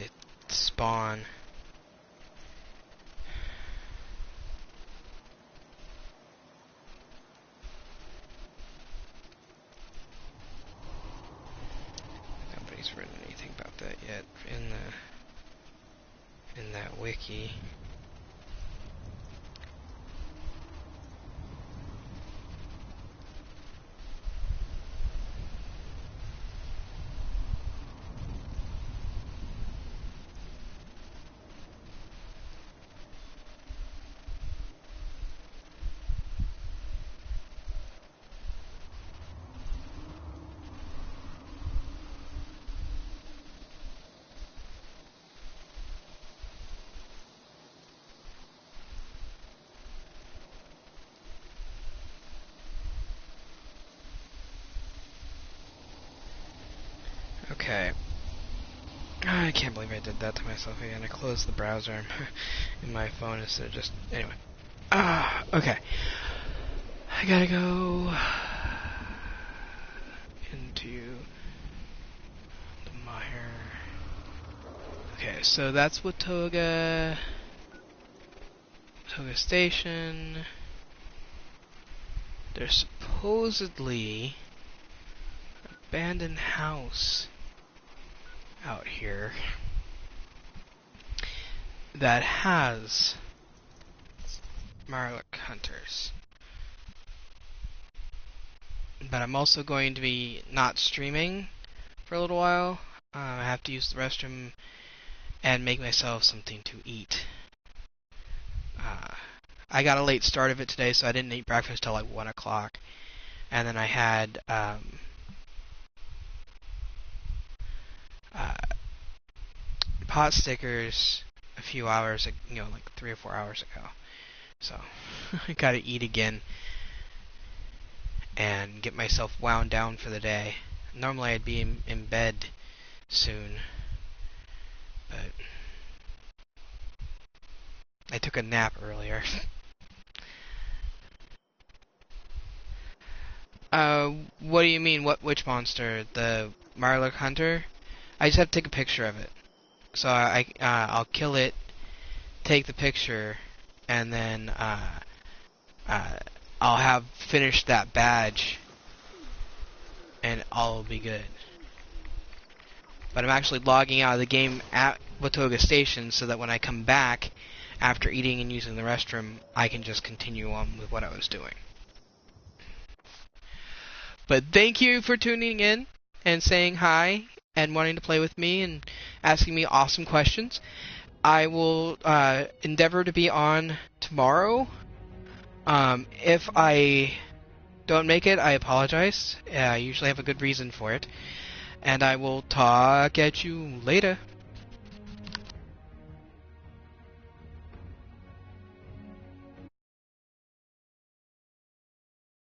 spawn. Nobody's written anything about that yet in that wiki. Okay. I can't believe I did that to myself again. I closed the browser in my phone instead of just... Anyway. Okay. I gotta go into the mire. Okay, so that's Watoga Station. There's supposedly an abandoned house out here that has Marlock hunters. But I'm also going to be not streaming for a little while. I have to use the restroom and make myself something to eat. I got a late start of it today, so I didn't eat breakfast till like 1 o'clock. And then I had pot stickers a few hours, like 3 or 4 hours ago. So I gotta eat again and get myself wound down for the day. Normally I'd be in bed soon, but I took a nap earlier. What do you mean? Which monster? The Marlock Hunter? I just have to take a picture of it. So I'll kill it, take the picture, and then I'll have finished that badge, and all will be good. But I'm actually logging out of the game at Watoga Station so that when I come back after eating and using the restroom, I can just continue on with what I was doing. But thank you for tuning in and saying hi and wanting to play with me and asking me awesome questions. I will endeavor to be on tomorrow. If I don't make it, I apologize. I usually have a good reason for it. And I will talk at you later.